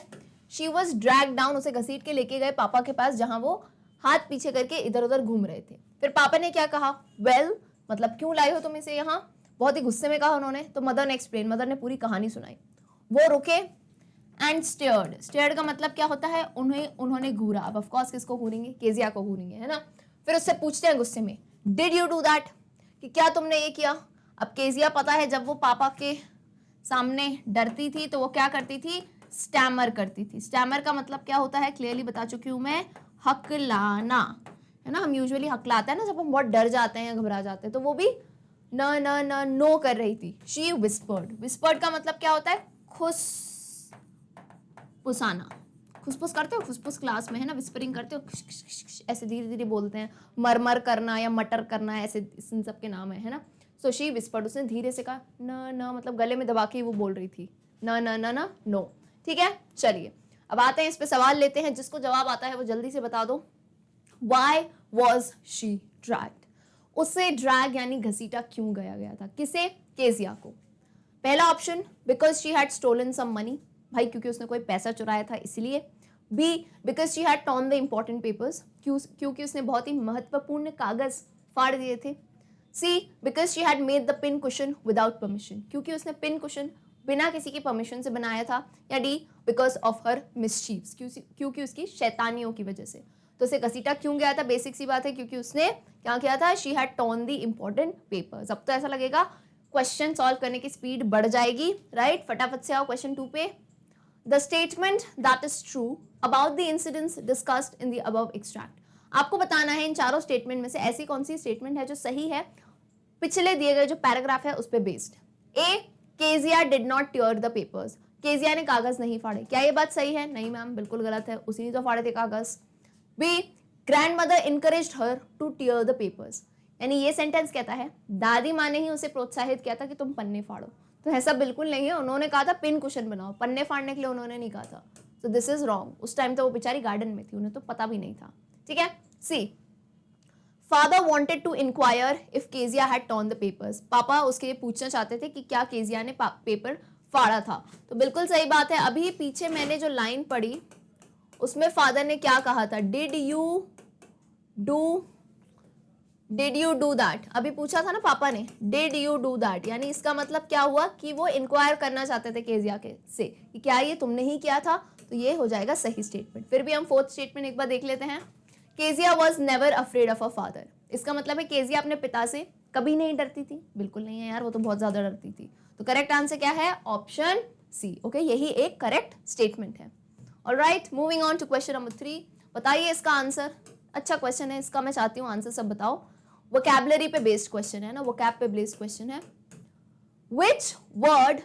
She was dragged down, उसे घसीट के लेके गए पापा के पास, जहां वो हाथ पीछे करके इधर उधर घूम रहे थे। फिर पापा ने क्या कहा? Well, मतलब क्यों लाई हो तुम इसे यहाँ, बहुत ही गुस्से में कहा उन्होंने। तो मदर ने एक्सप्लेन, मदर ने पूरी कहानी सुनाई। वो रुके एंड स्टेयर्ड, स्टेयर्ड का मतलब क्या होता है, उन्होंने घूरा। अब ऑफ कोर्स किसको घूरेंगे, केजिया को घूरेंगे, है ना। फिर उससे पूछते हैं गुस्से में, डिड यू डू दैट, कि क्या तुमने ये किया। अब केजिया पता है जब वो पापा के सामने डरती थी तो वो क्या करती थी, स्टैमर करती थी। स्टैमर का मतलब क्या होता है, क्लियरली बता चुकी हूं मैं, हकलाना, है ना। हम यूजुअली हकलाते हैं ना जब हम बहुत डर जाते हैं, घबरा जाते हैं, तो वो भी न न न नो कर रही थी। शी विस्पर्ड, विस्पर्ड का मतलब क्या होता है, खुसपुसाना। खुसपुस करते हो, खुसपुस क्लास में, है ना, विस्परिंग करते हो, ऐसे धीरे धीरे बोलते हैं। मरमर करना या मटर करना, ऐसे इन सब के नाम है ना। सो शी विस्पर्ड, उसने धीरे से कहा न न, मतलब गले में दबा के वो बोल रही थी, न न न न नो। ठीक है, चलिए अब आते हैं इस पे, सवाल लेते हैं। जिसको जवाब आता है वो जल्दी से बता दो। Why was she dragged? उसे ड्रैग यानी घसीटा क्यों गया था, किसे, केजिया को। पहला option, because she had stolen some money, भाई क्योंकि उसने कोई पैसा चुराया था इसलिए। B, because she had torn the important papers, क्योंकि उसने बहुत ही महत्वपूर्ण कागज फाड़ दिए थे। C, because she had made the pin cushion without permission, क्योंकि उसने पिन कुशन बिना किसी की परमिशन से बनाया था। या डी, बिकॉज ऑफ हर मिसचीव्स, क्योंकि उसकी शैतानियों की वजह से। तो उसे घसीटा क्यों गया था, बेसिक सी बात है, क्योंकि उसने क्या किया था, she had torn the important papers. अब तो ऐसा लगेगा क्वेश्चन सॉल्व करने की स्पीड बढ़ जाएगी, राइट। फटाफट से आओ क्वेश्चन 2 पे। The statement that is true about the incidents discussed in the above extract, आपको बताना है इन चारों स्टेटमेंट में से ऐसी कौन सी स्टेटमेंट है जो सही है, पिछले दिए गए जो पैराग्राफ है उस पे based. A, Kezia did not tear the papers, Kezia ने कागज नहीं फाड़े, क्या ये बात सही है, नहीं मैम बिल्कुल गलत है, उसी ने तो फाड़े थे कागज। B, grandmother encouraged her to tear the papers, यानी ये सेंटेंस कहता है दादी माँ ने ही उसे प्रोत्साहित किया था कि तुम पन्ने फाड़ो। तो ऐसा बिल्कुल नहीं है, उन्होंने कहा था पिन कुशन बनाओ, पन्ने फाड़ने के लिए उन्होंने नहीं कहा था। तो दिस इज रॉन्ग। उस टाइम तो वो बेचारी गार्डन में थी, उन्हें तो पता भी नहीं था। ठीक है। C, father wanted to inquire if Kezia had torn the papers, पापा उसके लिए पूछना चाहते थे कि क्या केजिया ने पेपर फाड़ा था। तो बिल्कुल सही बात है। अभी पीछे मैंने जो लाइन पढ़ी उसमें फादर ने क्या कहा था, डिड यू डू दैट, अभी पूछा था ना पापा ने, डिड यू डू दैट, यानी इसका मतलब क्या हुआ कि वो इंक्वायर करना चाहते थे केजिया के से कि क्या ये तुमने ही किया था। तो ये हो जाएगा सही स्टेटमेंट। फिर भी हम फोर्थ स्टेटमेंट एक बार देख लेते हैं। Kezia was never afraid of a father, इसका मतलब है केजिया अपने पिता से कभी नहीं डरती थी, बिल्कुल नहीं है यार, वो तो बहुत ज्यादा डरती थी। तो करेक्ट आंसर क्या है, ऑप्शन सी। ओके, यही एक करेक्ट स्टेटमेंट है। Alright, moving on to question number 3, बताइए इसका आंसर। अच्छा क्वेश्चन है, इसका मैं चाहती हूँ आंसर सब बताओ। वोकैबुलरी पे बेस्ड क्वेश्चन है ना, वोकैब पे बेस्ड क्वेश्चन है। Which word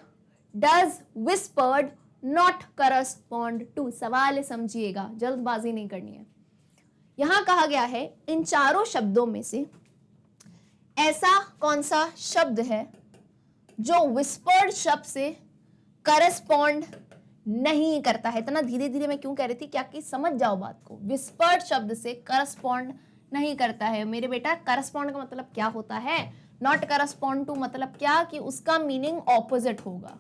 does whispered not correspond to, सवाल समझिएगा, जल्दबाजी नहीं करनी है। यहां कहा गया है इन चारों शब्दों में से ऐसा कौन सा शब्द है जो विस्पर्ड शब्द से करस्पॉन्ड नहीं करता है। इतना धीरे धीरे मैं क्यों कह रही थी, क्या कि समझ जाओ बात को। विस्पर्ड शब्द से करस्पॉन्ड नहीं करता है मेरे बेटा। करस्पॉन्ड का मतलब क्या होता है, नॉट करस्पॉन्ड टू मतलब क्या कि उसका मीनिंग ऑपोजिट होगा।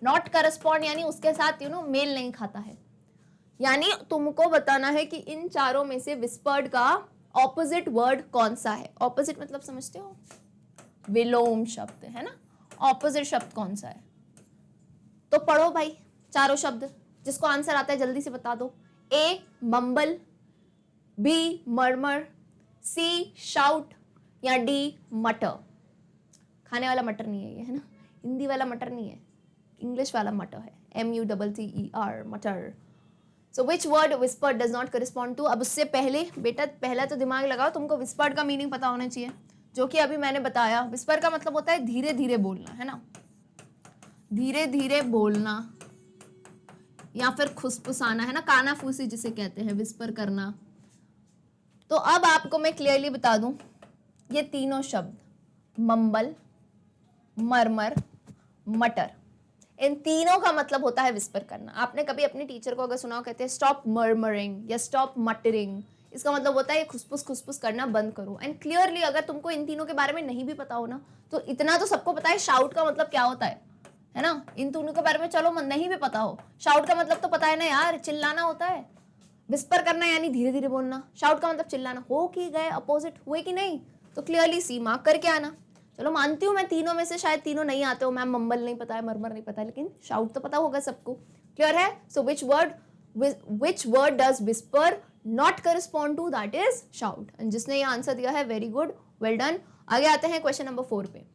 नॉट करस्पॉन्ड यानी उसके साथ मेल नहीं खाता है। यानी तुमको बताना है कि इन चारों में से विस्पर्ड का ऑपोजिट वर्ड कौन सा है। ऑपोजिट मतलब समझते हो, विलोम शब्द, है ना। ऑपोजिट शब्द कौन सा है, तो पढ़ो भाई चारों शब्द, जिसको आंसर आता है जल्दी से बता दो। ए, मम्बल, बी, मर्मर, सी, शाउट, या डी, मटर। खाने वाला मटर नहीं है ये, है ना, हिंदी वाला मटर नहीं है, इंग्लिश वाला मटर है, MUTTER, mutter. So which word whispered does not correspond to. अब उससे पहले बेटा पहला तो दिमाग लगाओ, तुमको विस्पर्ड का मीनिंग पता होना चाहिए, जो कि अभी मैंने बताया। विस्पर का मतलब होता है धीरे धीरे बोलना, है ना, धीरे धीरे बोलना या फिर खुसफुसाना, है ना, कानाफूसी जिसे कहते हैं, विस्पर करना। तो अब आपको मैं क्लियरली बता दूं, ये तीनों शब्द मम्बल, मरमर, मटर, इन तीनों का मतलब होता है विस्पर करना। आपने कभी अपने टीचर को अगर सुना हो, कहते हैं स्टॉप मर्मरिंग या स्टॉप मटरिंग, इसका मतलब होता है ये खुसफुस खुसफुस करना बंद करो। एंड क्लियरली अगर तुमको इन तीनों के बारे में नहीं भी पता हो ना, तो इतना तो सबको पता है शाउट का मतलब क्या होता है ना। इन तीनों के बारे में चलो नहीं भी पता हो, शाउट का मतलब तो पता है ना यार, चिल्लाना होता है। विस्पर करना यानी धीरे धीरे बोलना, शाउट का मतलब चिल्लाना। हो कि गए, अपोजिट हुए कि नहीं। तो क्लियरली सी मार्क करके आना। चलो मानती हूँ मैं तीनों में से शायद तीनों नहीं आते हो, मैम मम्बल नहीं पता है, मरमर नहीं पता है, लेकिन शाउट तो पता होगा सबको। क्लियर है? सो which word does whisper not correspond to, that is shout। And जिसने ये आंसर दिया है वेरी गुड, वेल डन। आगे आते हैं क्वेश्चन नंबर 4 पे।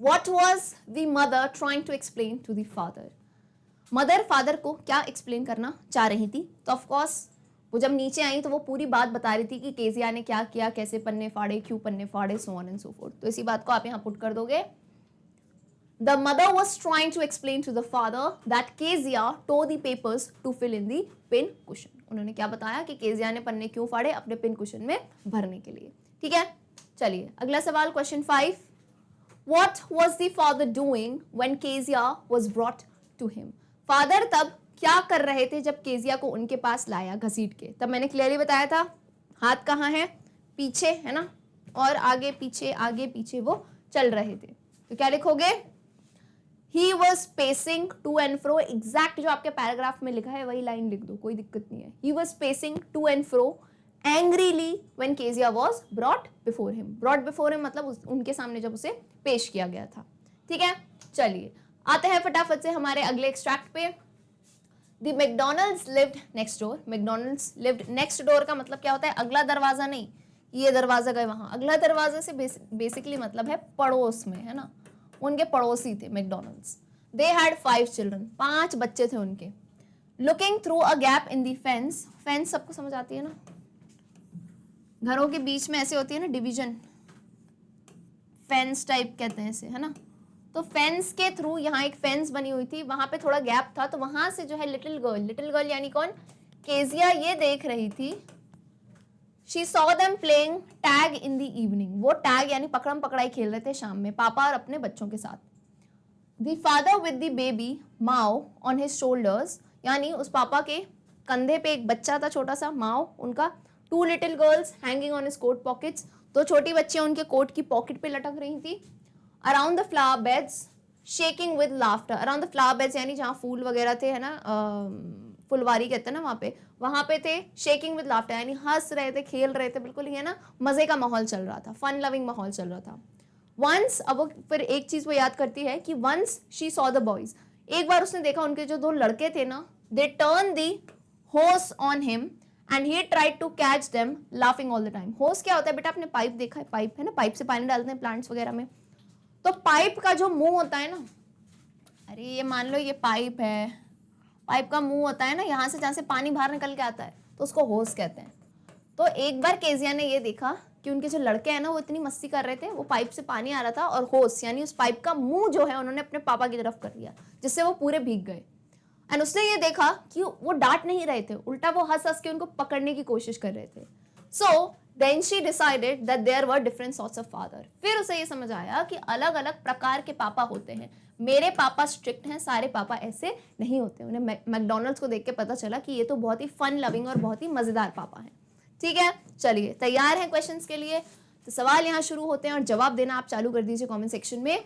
What was the mother trying to explain to the father? Mother father को क्या एक्सप्लेन करना चाह रही थी? तो ऑफ कोर्स वो जब नीचे आई तो वो पूरी बात बता रही थी कि केजिया ने क्या किया, कैसे पन्ने फाड़े, क्यों पन्ने फाड़े, so on and so fourth. तो इसी बात को आप यहाँ पुट कर दोगे। The mother was trying to explain to the father that Kezia tore the papers to fill in the pin cushion। उन्होंने क्या बताया कि केजिया ने पन्ने क्यों फाड़े, अपने पिन कुशन में भरने के लिए। ठीक है, चलिए अगला सवाल, question 5। What was the father doing when Kezia was brought to him? Father तब क्या कर रहे थे जब केजिया को उनके पास लाया घसीट के? तब मैंने क्लियरली बताया था हाथ कहाँ है, पीछे है ना, और आगे पीछे वो चल रहे थे। तो क्या लिखोगे? He was pacing to and fro। Exact जो आपके पैराग्राफ में लिखा है वही लाइन लिख दो, कोई दिक्कत नहीं है। He was pacing to and fro angrily when Kezia was brought before him। brought before him मतलब उनके सामने जब उसे पेश किया गया था। ठीक है, चलिए आते हैं फटाफट से हमारे अगले एक्सट्रैक्ट पे। The McDonald's lived next door। McDonald's lived next door का मतलब क्या होता है? अगला दरवाजा नहीं, ये दरवाजा गए वहां, अगला दरवाजा से बेसिकली मतलब है पड़ोस में, है ना, उनके पड़ोसी थे मैकडोनल्ड्स। दे हैड 5 चिल्ड्रन, 5 बच्चे थे उनके। Looking through a gap in the fence. Fence सबको समझ आती है ना, घरों के बीच में ऐसे होती है ना डिवीजन, फेंस टाइप कहते हैं इसे, है ना। तो फेंस के थ्रू यहाँ एक फेंस बनी हुई थी, वहां पे थोड़ा गैप था, तो वहां से जो है लिटिल गर्ल यानी कौन? केजिया, ये देख रही थी। She saw them playing tag in the evening। वो टैग यानी पकड़म पकड़ाई खेल रहे थे शाम में, पापा और अपने बच्चों के साथ। The father with the baby Mao on his shoulders, यानी उस पापा के कंधे पे एक बच्चा था छोटा सा, माओ उनका। 2 little girls hanging on his coat pockets, 2 छोटी बच्चियां उनके कोट की पॉकेट पे लटक रही थी। Around the flower beds shaking with laughter। Around the flower beds यानी जहाँ फूल वगैरह थे, है ना, फुलवारी कहते हैं ना, वहां पे थे। शेकिंग विद लाफ्टर यानी हंस रहे थे, खेल रहे थे, बिल्कुल ही है ना, मजे का माहौल चल रहा था, फन लविंग माहौल चल रहा था। वंस, अब वो फिर एक चीज वो याद करती है कि once she saw the boys, एक बार उसने देखा उनके जो 2 लड़के थे ना, दे turn the hose on him and he tried to catch them laughing all the time. Hose क्या होता है बेटा? आपने पाइप देखा है, पाइप है ना, पाइप से पानी डालते हैं प्लांट्स वगैरह में। तो पाइप का जो मुंह होता है ना, अरे ये मान लो ये पाइप है, पाइप का मुंह होता है ना, यहाँ से जहाँ से पानी बाहर निकल के आता है, तो उसको होस कहते हैं। तो एक बार केजिया ने ये देखा कि उनके जो लड़के हैं ना वो इतनी मस्ती कर रहे थे, वो पाइप से पानी आ रहा था और होस यानी उस पाइप का मुंह जो है उन्होंने अपने पापा की तरफ कर लिया, जिससे वो पूरे भीग गए। एंड उसने ये देखा कि वो डांट नहीं रहे थे, उल्टा वो हंस हंस के उनको पकड़ने की कोशिश कर रहे थे। So then she decided that there were different sorts of father. फिर उसे ये समझ आया कि अलग अलग प्रकार के पापा होते हैं। मेरे पापा स्ट्रिक्ट हैं, सारे पापा ऐसे नहीं होते। उन्हें मैकडोनल्ड्स को देख के पता चला कि ये तो बहुत ही फन लविंग और बहुत ही मजेदार पापा हैं। ठीक है, चलिए तैयार हैं क्वेश्चंस के लिए? तो सवाल यहाँ शुरू होते हैं और जवाब देना आप चालू कर दीजिए कमेंट सेक्शन में।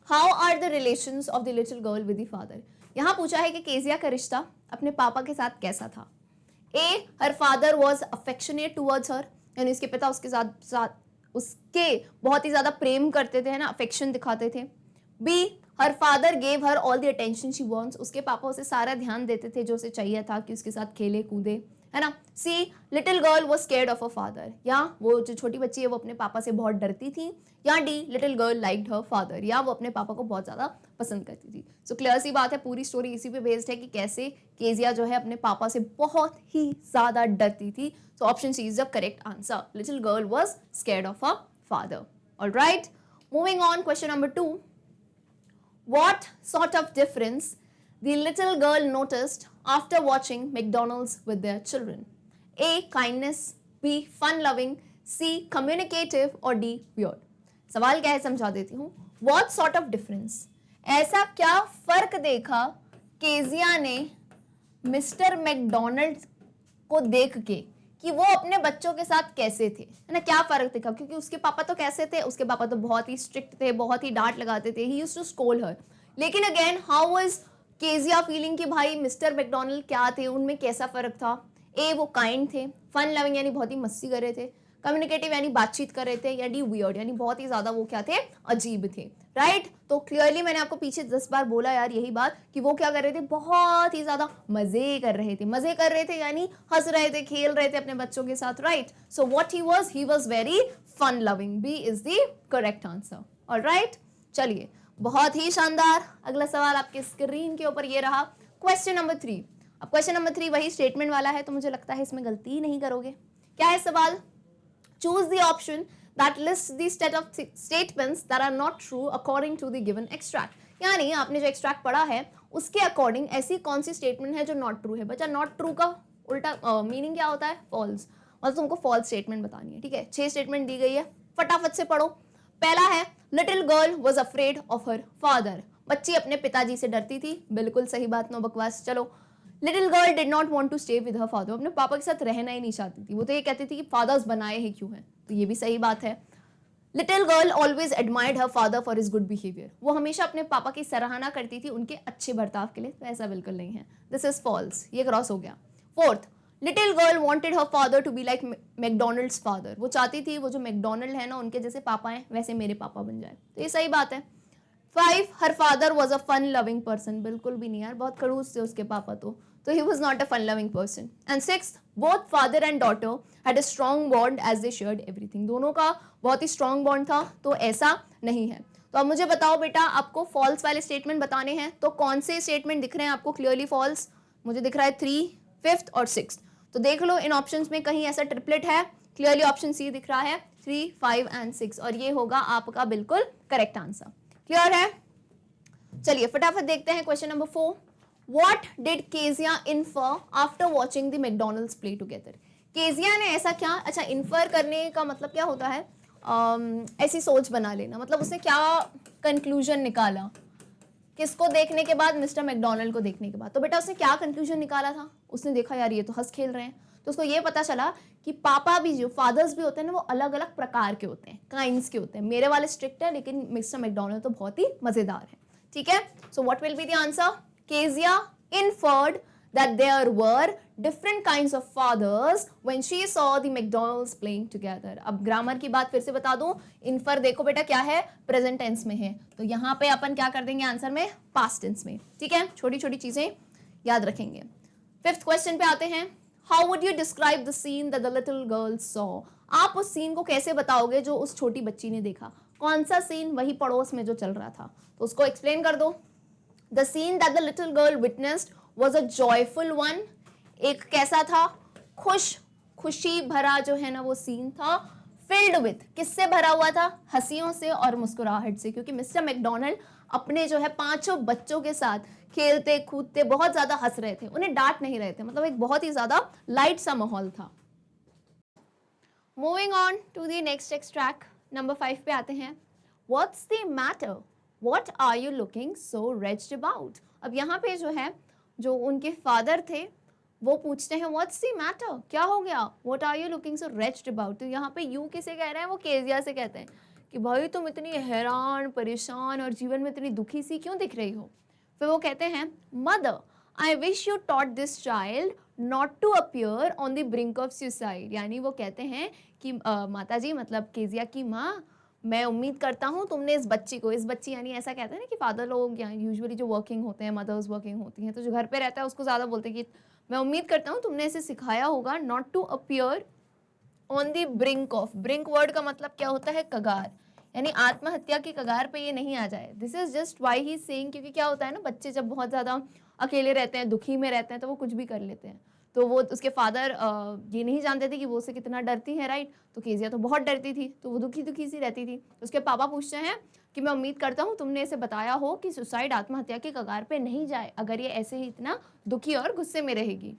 How are the relations of the little girl with the father? यहाँ पूछा है कि केजिया का रिश्ता अपने पापा के साथ कैसा था। A, her father was affectionate towards her, यानी उसके पिता उसके साथ उसके बहुत ही ज्यादा प्रेम करते थे, है ना, अफेक्शन दिखाते थे। B, her father gave her all the attention she wants, उसके पापा उसे सारा ध्यान देते थे जो उसे चाहिए था कि उसके साथ खेले कूदे, है ना। C, little girl was scared of a father, या वो जो छोटी बच्ची है वो अपने पापा से बहुत डरती थी। या D, little girl liked her father, या वो अपने पापा को बहुत ज्यादा पसंद करती थी। सो क्लियर सी बात है, पूरी स्टोरी इसी पे बेस्ड है कि कैसे केजिया जो है अपने पापा से बहुत ही ज्यादा डरती थी। So option C is the correct answer, little girl was scared of a father. Alright, moving on, question number 2। What sort of difference the little girl noticed after watching McDonald's with their children? A, kindness, B, fun-loving, C, communicative और D, weird. सवाल क्या है समझा देती हूँ। What sort of difference? ऐसा क्या फर्क देखा केजिया ने मिस्टर मैकडोनल्ड को देख के कि वो अपने बच्चों के साथ कैसे थे, है ना, क्या फर्क दिखा? क्योंकि उसके पापा तो कैसे थे, उसके पापा तो बहुत ही स्ट्रिक्ट थे, बहुत ही डांट लगाते थे, ही यूज्ड टू स्कोल्ड हर। लेकिन again how was Kezia feeling कि भाई मिस्टर मैकडोनल्ड क्या थे, उनमें कैसा फर्क था? ए, वो काइंड थे, फन लविंग यानी बहुत ही मस्ती कर रहे थे, कम्युनिकेटिव यानी बातचीत कर रहे थे, यानी वियर्ड यानी बहुत ही ज्यादा वो क्या थे, अजीब थे, राइट। तो क्लियरली मैंने आपको पीछे 10 बार बोला यार यही बात कि वो क्या कर रहे थे, बहुत ही ज्यादा मजे कर रहे थे, मजे कर रहे थे यानी हंस रहे थे, खेल रहे थे अपने बच्चों के साथ, right. So what he was very fun loving, B is the correct answer, alright. चलिए बहुत ही शानदार, अगला सवाल आपके स्क्रीन के ऊपर ये रहा, क्वेश्चन नंबर 3। अब क्वेश्चन नंबर 3 वही स्टेटमेंट वाला है, तो मुझे लगता है इसमें गलती नहीं करोगे। क्या है सवाल, choose the option that lists the set of statements that are not true according to the given extract। यानी आपने जो एक्सट्रैक्ट पढ़ा है उसके अकॉर्डिंग ऐसी कौन सी स्टेटमेंट है जो नॉट ट्रू है। बच्चा नॉट ट्रू का उल्टा मीनिंग क्या होता है, फॉल्स, मतलब तुमको फॉल्स स्टेटमेंट बतानी है, ठीक है। 6 स्टेटमेंट दी गई है, फटाफट से पढ़ो। पहला है little girl was afraid of her father, बच्ची अपने पिताजी से डरती थी, बिल्कुल सही बात, नो बकवास। चलो, little girl did not want to stay with her father, अपने पापा के साथ रहना ही नहीं चाहती थी, वो तो ये कहती थी कि फादर्स बनाए ही क्यों हैं, तो ये भी सही बात है। Little girl always admired her father for his good behaviour, वो हमेशा अपने पापा की सराहना करती थी उनके अच्छे बर्ताव के लिए, तो ऐसा बिल्कुल नहीं है, दिस इज फॉल्स, ये क्रॉस हो गया। Fourth, little girl wanted her father to be like Macdonald's father, वो चाहती थी वो जो मैकडोनल्ड है ना उनके जैसे पापा हैं वैसे मेरे पापा बन जाए, तो ये सही बात है। 5, her father was a fun loving person, बिल्कुल भी नहीं यार, बहुत खड़ूस थे उसके पापा तो he was not a fun loving person। and 6, both father and daughter had a strong bond as they shared everything, दोनों का बहुत ही strong bond था, तो ऐसा नहीं है। तो अब मुझे बताओ बेटा, आपको false वाले स्टेटमेंट बताने हैं, तो कौन से स्टेटमेंट दिख रहे हैं आपको क्लियरली false, मुझे दिख रहा है 3, 5th और 6th, तो देख लो इन ऑप्शंस में कहीं ऐसा ट्रिपलेट है, क्लियरली ऑप्शन सी दिख रहा है 3, 5 एंड 6, और ये होगा आपका बिल्कुल करेक्ट आंसर, क्लियर है। चलिए फटाफट देखते हैं question number 4। What did Kezia infer after watching the McDonald's play together? Kezia ने ऐसा क्या, अच्छा इन्फर करने का मतलब क्या होता है, ऐसी सोच बना लेना, मतलब उसने क्या कंक्लूजन निकाला, किसको देखने के बाद, मिस्टर मैकडोनल्ड को देखने के बाद। तो बेटा उसने क्या कंक्लूजन निकाला था, उसने देखा यार ये तो हंस खेल रहे हैं, तो उसको ये पता चला कि पापा भी जो फादर्स भी होते हैं ना वो अलग अलग प्रकार के होते हैं, काइंड्स के होते हैं, मेरे वाले स्ट्रिक्ट है लेकिन मिस्टर मैकडोनल्ड तो बहुत ही मजेदार है, ठीक है। So what will be the answer, Kezia inferred that there were different kinds of fathers when she saw the McDonald's playing together। अब ग्रामर की बात फिर से बता दूं, इन्फर देखो बेटा क्या है, प्रेजेंट टेंस में है, तो यहाँ पे अपन क्या कर देंगे आंसर में, पास्ट टेंस में, ठीक है। छोटी छोटी चीजें याद रखेंगे। 5th क्वेश्चन पे आते हैं, how would you describe the seen that the little girl saw, आप उस सीन को कैसे बताओगे जो उस छोटी बच्ची ने देखा, कौन सा सीन, वही पड़ोस में जो चल रहा था, तो उसको एक्सप्लेन कर दो। The scene that the little girl witnessed was a joyful one। एक कैसा था, खुशी भरा जो है ना वो सीन था। Filled with, किससे भरा हुआ था, हंसियों से और मुस्कुराहट से, क्योंकि मिस्टर मैकडोनल्ड अपने जो है 5 बच्चों के साथ खेलते कूदते बहुत ज्यादा हंस रहे थे, उन्हें डांट नहीं रहे थे, मतलब एक बहुत ही ज्यादा लाइट सा माहौल था। Moving on to the next extract, number 5 पे आते हैं। What's the matter? What are you looking so wretched about? अब यहाँ पे जो है, जो उनके फादर थे वो पूछते हैं What's the matter? क्या हो गया? What are you looking so wretched about? तो यहाँ पे यू किसे कह रहे हैं, वो केजिया से कहते हैं कि भाई तुम इतनी हैरान परेशान और जीवन में इतनी दुखी सी क्यों दिख रही हो। फिर वो कहते हैं Mother, I wish you taught this child not to appear on the brink of suicide। यानी वो कहते हैं कि माता जी, मतलब केजिया की माँ, मैं उम्मीद करता हूँ तुमने इस बच्ची को, इस बच्ची यानी ऐसा कहते हैं ना कि फादर लोग यहाँ यूजुअली जो वर्किंग होते हैं, मदर्स वर्किंग होती हैं, तो जो घर पे रहता है उसको ज़्यादा बोलते हैं कि मैं उम्मीद करता हूँ तुमने इसे सिखाया होगा not to appear on the brink of. Brink word का मतलब क्या होता है, कगार, यानी आत्महत्या की कगार पे ये नहीं आ जाए। This is just why he saying, क्योंकि क्या होता है ना, बच्चे जब बहुत ज़्यादा अकेले रहते हैं, दुखी में रहते हैं, तो वो कुछ भी कर लेते हैं, तो वो उसके फादर ये नहीं जानते थे कि वो उससे कितना डरती है, राइट। तो केजिया तो बहुत डरती थी, तो वो दुखी दुखी सी रहती थी। उसके पापा पूछते हैं कि मैं उम्मीद करता हूँ तुमने इसे बताया हो कि सुसाइड आत्महत्या की कगार पे नहीं जाए अगर ये ऐसे ही इतना दुखी और गुस्से में रहेगी।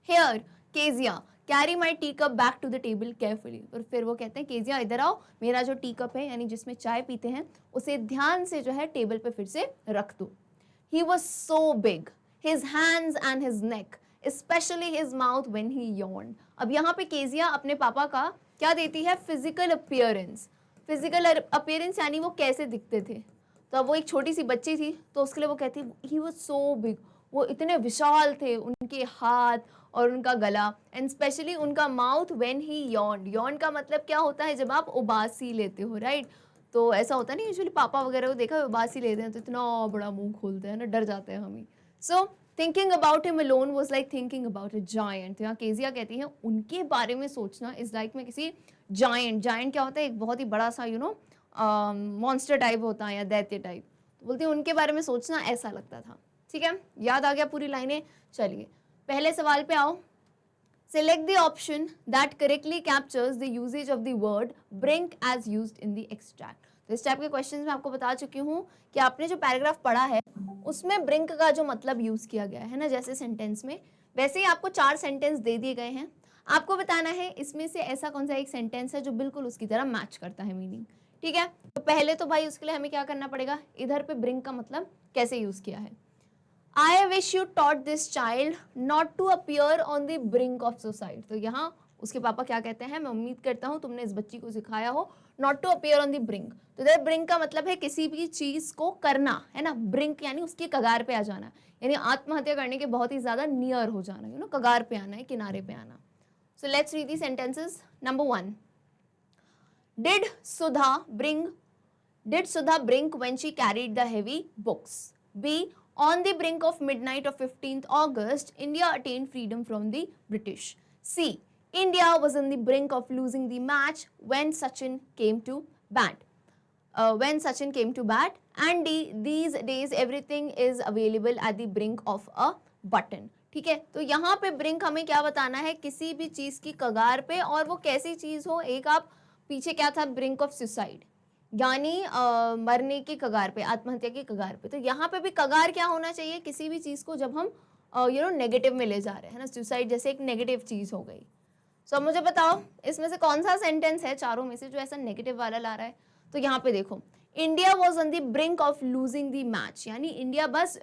Here Kezia carry my tea cup back to the table carefully. और फिर वो कहते हैं केजिया इधर आओ, मेरा जो टी कप है यानी जिसमें चाय पीते हैं उसे ध्यान से जो है टेबल पे फिर से रख दो। He was so big, his hands and his neck, specially his mouth when he yawned। अब यहाँ पे केजिया अपने पापा का क्या देती है, फिजिकल अपीयरेंस। फिजिकल अपीयरेंस यानी वो कैसे दिखते थे, तो अब वो एक छोटी सी बच्ची थी तो उसके लिए वो कहती ही वाज सो बिग, वो इतने विशाल थे, उनके उनके हाथ और उनका गला, एंड स्पेशली उनका mouth when he yawned. Yawned का मतलब क्या होता है, जब आप उबासी लेते हो, राइट। तो ऐसा होता है ना, यूजुअली पापा वगैरह को देखा उबासी लेते हैं तो इतना बड़ा मुंह खोलते हैं ना, डर जाते हैं हम ही। So thinking about him alone was like thinking about a giant. तो यहाँ केजिया कहती हैं उनके बारे में सोचना इज लाइक में किसी जायंट। जायंट क्या होता है, एक बहुत ही बड़ा सा मॉन्स्टर टाइप होता है या दैत्य टाइप। तो बोलती है उनके बारे में सोचना ऐसा लगता था। ठीक है, याद आ गया पूरी लाइनें। चलिए पहले सवाल पे आओ। Select the option that correctly captures the usage of the word brink as used in the extract. तो इस टाइप के क्वेश्चंस में आपको बता चुकी हूँ कि आपने जो पैराग्राफ पढ़ा है उसमें ब्रिंक का जो मतलब यूज किया गया है ना, जैसे सेंटेंस में, वैसे ही आपको 4 सेंटेंस दे दिए गए हैं। आपको बताना है इसमें से ऐसा कौन सा एक सेंटेंस है जो बिल्कुल उसकी तरह मैच करता है मीनिंग। ठीक है, तो पहले तो भाई उसके लिए हमें क्या करना पड़ेगा, इधर पे ब्रिंक का मतलब कैसे यूज किया है। I wish you taught this child not to appear on the brink of suicide. तो यहाँ उसके पापा क्या कहते हैं, मैं उम्मीद करता हूँ तुमने इस बच्ची को सिखाया हो not to appear on the brink. तो इधर brink का मतलब है किसी भी चीज को करना, है ना। brink यानी उसकी कगार पे आ जाना, यानी आत्महत्या करने के बहुत ही ज्यादा नियर हो जाना, कगार पे आना है, किनारे पे आना। So let's read the sentences. Number 1. Did Sudha brink when she carried the heavy books? B. On the brink of midnight of 15th August, India attained freedom from the British. C. India was on the brink of losing the match when Sachin came to bat. And D. These days everything is available at the brink of a button. ठीक है, तो यहाँ पे brink हमें क्या बताना है, किसी भी चीज की कगार पे, और वो कैसी चीज हो। एक आप पीछे क्या था, ब्रिंक ऑफ सुसाइड, यानी मरने की कगार पे, आत्महत्या की कगार पे। तो यहाँ पे भी कगार क्या होना चाहिए, किसी भी चीज को जब हम नेगेटिव में ले जा रहे हैं ना, सुसाइड जैसे एक नेगेटिव चीज हो गई। सो अब मुझे बताओ इसमें से कौन सा सेंटेंस है चारों में से जो ऐसा नेगेटिव वाला ला रहा है। तो यहाँ पे देखो, India was on the brink of losing the match, यानी इंडिया बस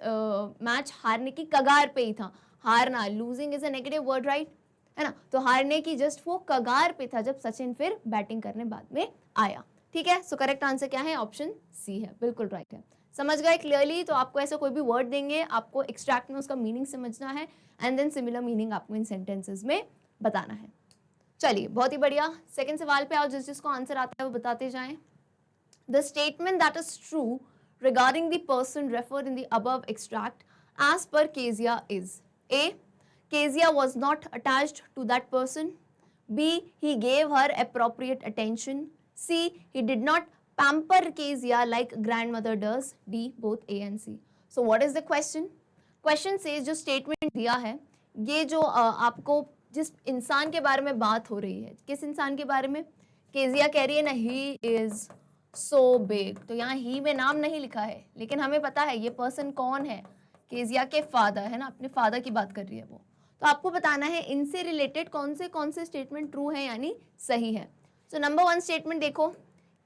मैच हारने की कगार पे ही था। हारना, losing is a negative word, right, है ना। तो हारने की जस्ट वो कगार पे था जब सचिन फिर बैटिंग करने बाद में आया। ठीक है, सो करेक्ट आंसर क्या है, ऑप्शन सी है, बिल्कुल राइट है। समझ गए क्लियरली। तो आपको ऐसा कोई भी वर्ड देंगे, आपको एक्सट्रैक्ट में उसका मीनिंग समझना है, एंड देन सिमिलर मीनिंग आपको इन सेंटेंसेस में बताना है। चलिए बहुत ही बढ़िया, सेकंड सवाल पे आओ। जिसको आंसर आता है वो बताते जाएं। The statement that is true regarding the person referred in the above extract as per Kezia is: A. Kezia was not attached to that person. B. He gave her appropriate attention. C. He did not pamper Kezia like grandmother does. D. Both A and C. So what is the question? Question says जो statement दिया है, ये जो आपको जिस इंसान के बारे में बात हो रही है, किस इंसान के बारे में, केजिया कह रही है ना, ही इज सो बिग। तो यहाँ ही में नाम नहीं लिखा है, लेकिन हमें पता है ये पर्सन कौन है, केजिया के फादर, है ना, अपने फादर की बात कर रही है वो। तो आपको बताना है इनसे रिलेटेड कौन से स्टेटमेंट ट्रू है यानी सही है। सो नंबर 1 स्टेटमेंट देखो,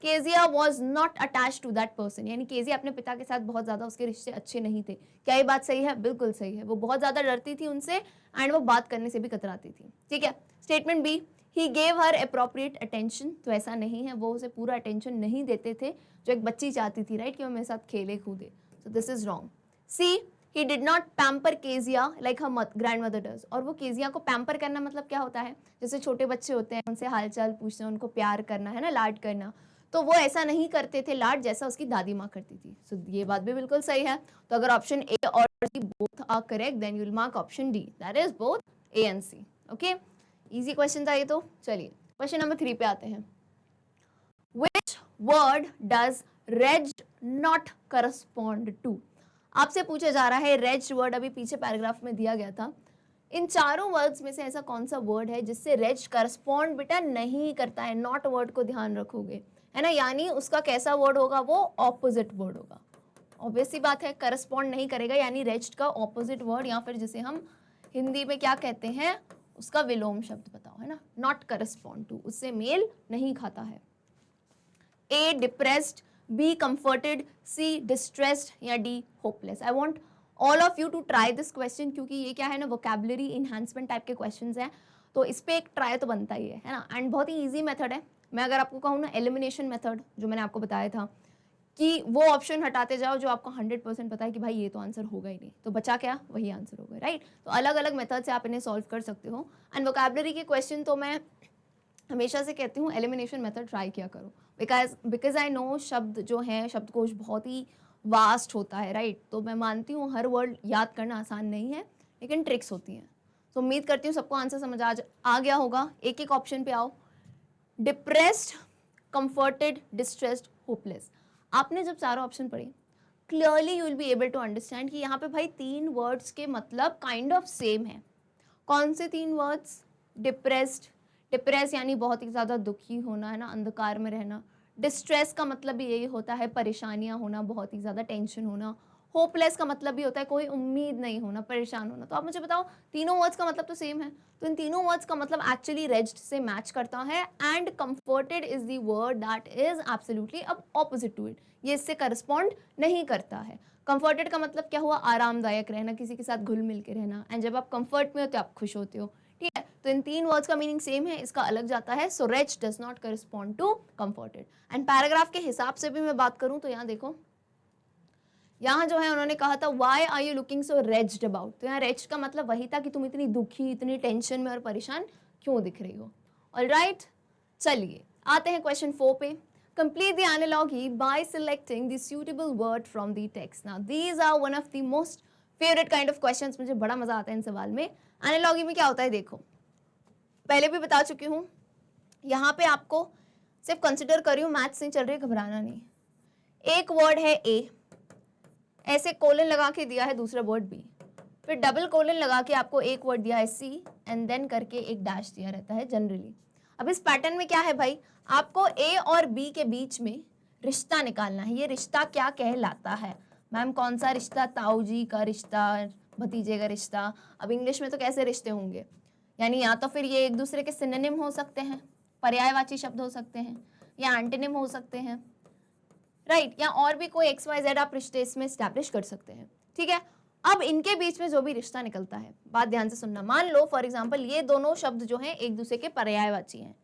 Kezia was not attach to that person, यानी केजिया अपने पिता के साथ बहुत ज्यादा उसके रिश्ते अच्छे नहीं थे। क्या ये बात सही है, बिल्कुल सही है। वो बहुत ज्यादा डरती थी उनसे, एंड वो बात करने से भी कतराती थी। ठीक है, statement B, he gave her appropriate attention, तो ऐसा नहीं है, वो उसे पूरा अटेंशन नहीं देते थे जो एक बच्ची चाहती थी, राइट, कि वो मेरे साथ खेले कूदे। So this is wrong. See, he did not pamper Kezia like her grandmother does, और वो केजिया को पैम्पर करना मतलब क्या होता है, जैसे छोटे बच्चे होते हैं उनसे हालचाल पूछना, उनको प्यार करना, है ना, लाड करना। तो वो ऐसा नहीं करते थे लाड, जैसा उसकी दादी माँ करती थी। सो ये बात भी बिल्कुल सही है। तो अगर ऑप्शन ए और C both are correct, then you will mark option D, that is both A and C. Okay, easy question था ये। तो चलिए क्वेश्चन नंबर 3 पे आते हैं। Which word does reg not correspond to? आपसे पूछा जा रहा है, रेज वर्ड अभी पीछे पैराग्राफ में दिया गया था, इन चारों वर्ड्स में से ऐसा कौन सा वर्ड है जिससे रेज करस्पॉन्ड बेटा नहीं करता है। नॉट वर्ड को ध्यान रखोगे, है ना, यानी उसका कैसा वर्ड होगा, वो ऑपोजिट वर्ड होगा। ऑब्वियस सी बात है, करस्पॉन्ड नहीं करेगा, यानी रेज का ऑपोजिट वर्ड, या फिर जिसे हम हिंदी में क्या कहते हैं, उसका विलोम शब्द बताओ, है ना, नॉट करस्पॉन्ड टू, उससे मेल नहीं खाता है। A depressed, B comforted, C distressed, या D hopeless. I want all of you to try this question, क्योंकि ये क्या है ना, वोकैबुलरी इन्हांसमेंट टाइप के क्वेश्चंस हैं, तो इस पे एक ट्राई तो बनता ही है ना। एंड बहुत ही ईजी मेथड है। मैं अगर आपको कहूँ ना, एलिमिनेशन मेथड जो मैंने आपको बताया था, कि वो ऑप्शन हटाते जाओ जो आपको 100% पता है कि भाई ये तो आंसर होगा ही नहीं, तो बचा क्या, वही आंसर होगा, राइट। तो अलग अलग मेथड से आप इन्हें सॉल्व कर सकते हो। एंड वोकैबुलरी के क्वेश्चन तो मैं हमेशा से कहती हूँ एलिमिनेशन मेथड ट्राई किया करो, बिकॉज आई नो शब्द जो हैं, शब्दकोश बहुत ही वास्ट होता है, राइट। तो मैं मानती हूँ हर वर्ड याद करना आसान नहीं है, लेकिन ट्रिक्स होती हैं। तो उम्मीद करती हूँ सबको आंसर समझ आ गया होगा। एक एक ऑप्शन पे आओ। Depressed, comforted, distressed, hopeless. आपने जब चारों ऑप्शन पढ़े, clearly you will be able to understand कि यहाँ पे भाई 3 वर्ड्स के मतलब काइंड ऑफ सेम है। कौन से 3 वर्ड्स? डिप्रेस्ड, डिप्रेस यानी बहुत ही ज़्यादा दुखी होना, है ना, अंधकार में रहना। डिस्ट्रेस का मतलब भी यही होता है, परेशानियां होना, बहुत ही ज़्यादा टेंशन होना। होपलेस का मतलब भी होता है कोई उम्मीद नहीं होना, परेशान होना। तो आप मुझे बताओ, तीनों वर्ड्स का मतलब तो सेम है, तो इन तीनों वर्ड्स का मतलब एक्चुअली रेज्ड से मैच करता है। And comforted is the word that is absolutely अब ऑपोजिट टू इट, ये इससे करस्पॉन्ड नहीं करता है। कंफर्टेड का मतलब क्या हुआ? आरामदायक रहना, किसी के साथ घुल मिल के रहना। एंड जब आप कंफर्ट में हो तो आप खुश होते हो, ठीक है। तो इन 3 वर्ड्स का मीनिंग सेम है, इसका अलग जाता है। So reach does not correspond to comforted. And paragraph के हिसाब से भी मैं बात करूं तो यहाँ देखो, यहाँ जो है उन्होंने कहा था why are you looking so raised about. तो यहाँ रेज्ड का मतलब वही था कि तुम इतनी दुखी, इतनी टेंशन में और परेशान क्यों दिख रही हो। ऑलराइट, चलिए आते हैं क्वेश्चन 4 पे। Complete the analogy by selecting the suitable word from the text. Now these are one of the most favourite kind of questions, मुझे बड़ा मजा आता है इन सवाल में। एनालॉजी में क्या होता है देखो, पहले भी बता चुकी हूँ, यहाँ पे आपको सिर्फ कंसिडर करियो, मैथ्स नहीं चल रही, घबराना नहीं। एक वर्ड है ए, ऐसे कोलन लगा के दिया है दूसरा वर्ड बी, फिर डबल कोलन लगा के आपको एक वर्ड दिया है सी, एंड देन करके एक डैश दिया रहता है जनरली। अब इस पैटर्न में क्या है भाई, आपको ए और बी के बीच में रिश्ता निकालना है। ये रिश्ता क्या कहलाता है? मैम कौन सा रिश्ता? ताऊ जी का रिश्ता, भतीजे का रिश्ता। अब इंग्लिश में तो कैसे रिश्ते होंगे, यानी या तो फिर ये एक दूसरे के सिनोनिम हो सकते हैं, पर्यायवाची शब्द हो सकते हैं, या एंटोनिम हो सकते हैं, राइट, या और भी कोई XYZ आप रिश्ते इसमें स्टैब्लिश कर सकते हैं, ठीक है। अब इनके बीच में जो भी रिश्ता निकलता है, बात ध्यान से सुनना। मान लो फॉर एग्जांपल ये दोनों शब्द जो हैं एक दूसरे के पर्यायवाची हैं,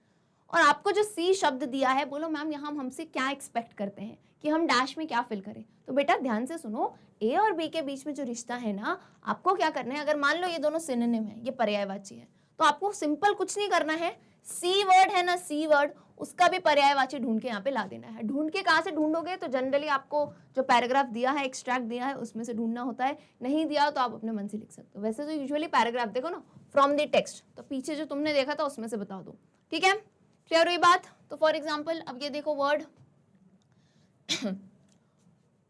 और आपको जो सी शब्द दिया है, बोलो मैम यहाँ हमसे क्या एक्सपेक्ट करते हैं कि हम डैश में क्या फिल करें। तो बेटा ध्यान से सुनो, ए और बी के बीच में जो रिश्ता है ना, आपको क्या करना है, अगर मान लो ये दोनों सिनोनिम है, ये पर्यायवाची है, तो आपको सिंपल कुछ नहीं करना है, सी वर्ड है ना, सी वर्ड, उसका भी पर्यायवाची ढूंढ के यहाँ पे ला देना है। ढूंढ के कहाँ से ढूंढोगे? तो जनरली आपको जो पैराग्राफ दिया है, एक्सट्रैक्ट दिया है, उसमें से ढूंढना होता है। नहीं दिया तो आप अपने मन से लिख सकते हो। वैसे तो यूजुअली पैराग्राफ देखो ना फ्रॉम द टेक्स्ट, तो पीछे जो तुमने देखा था उसमें से बता दो, ठीक है। क्लियर हुई बात? तो फॉर एग्जाम्पल अब ये देखो वर्ड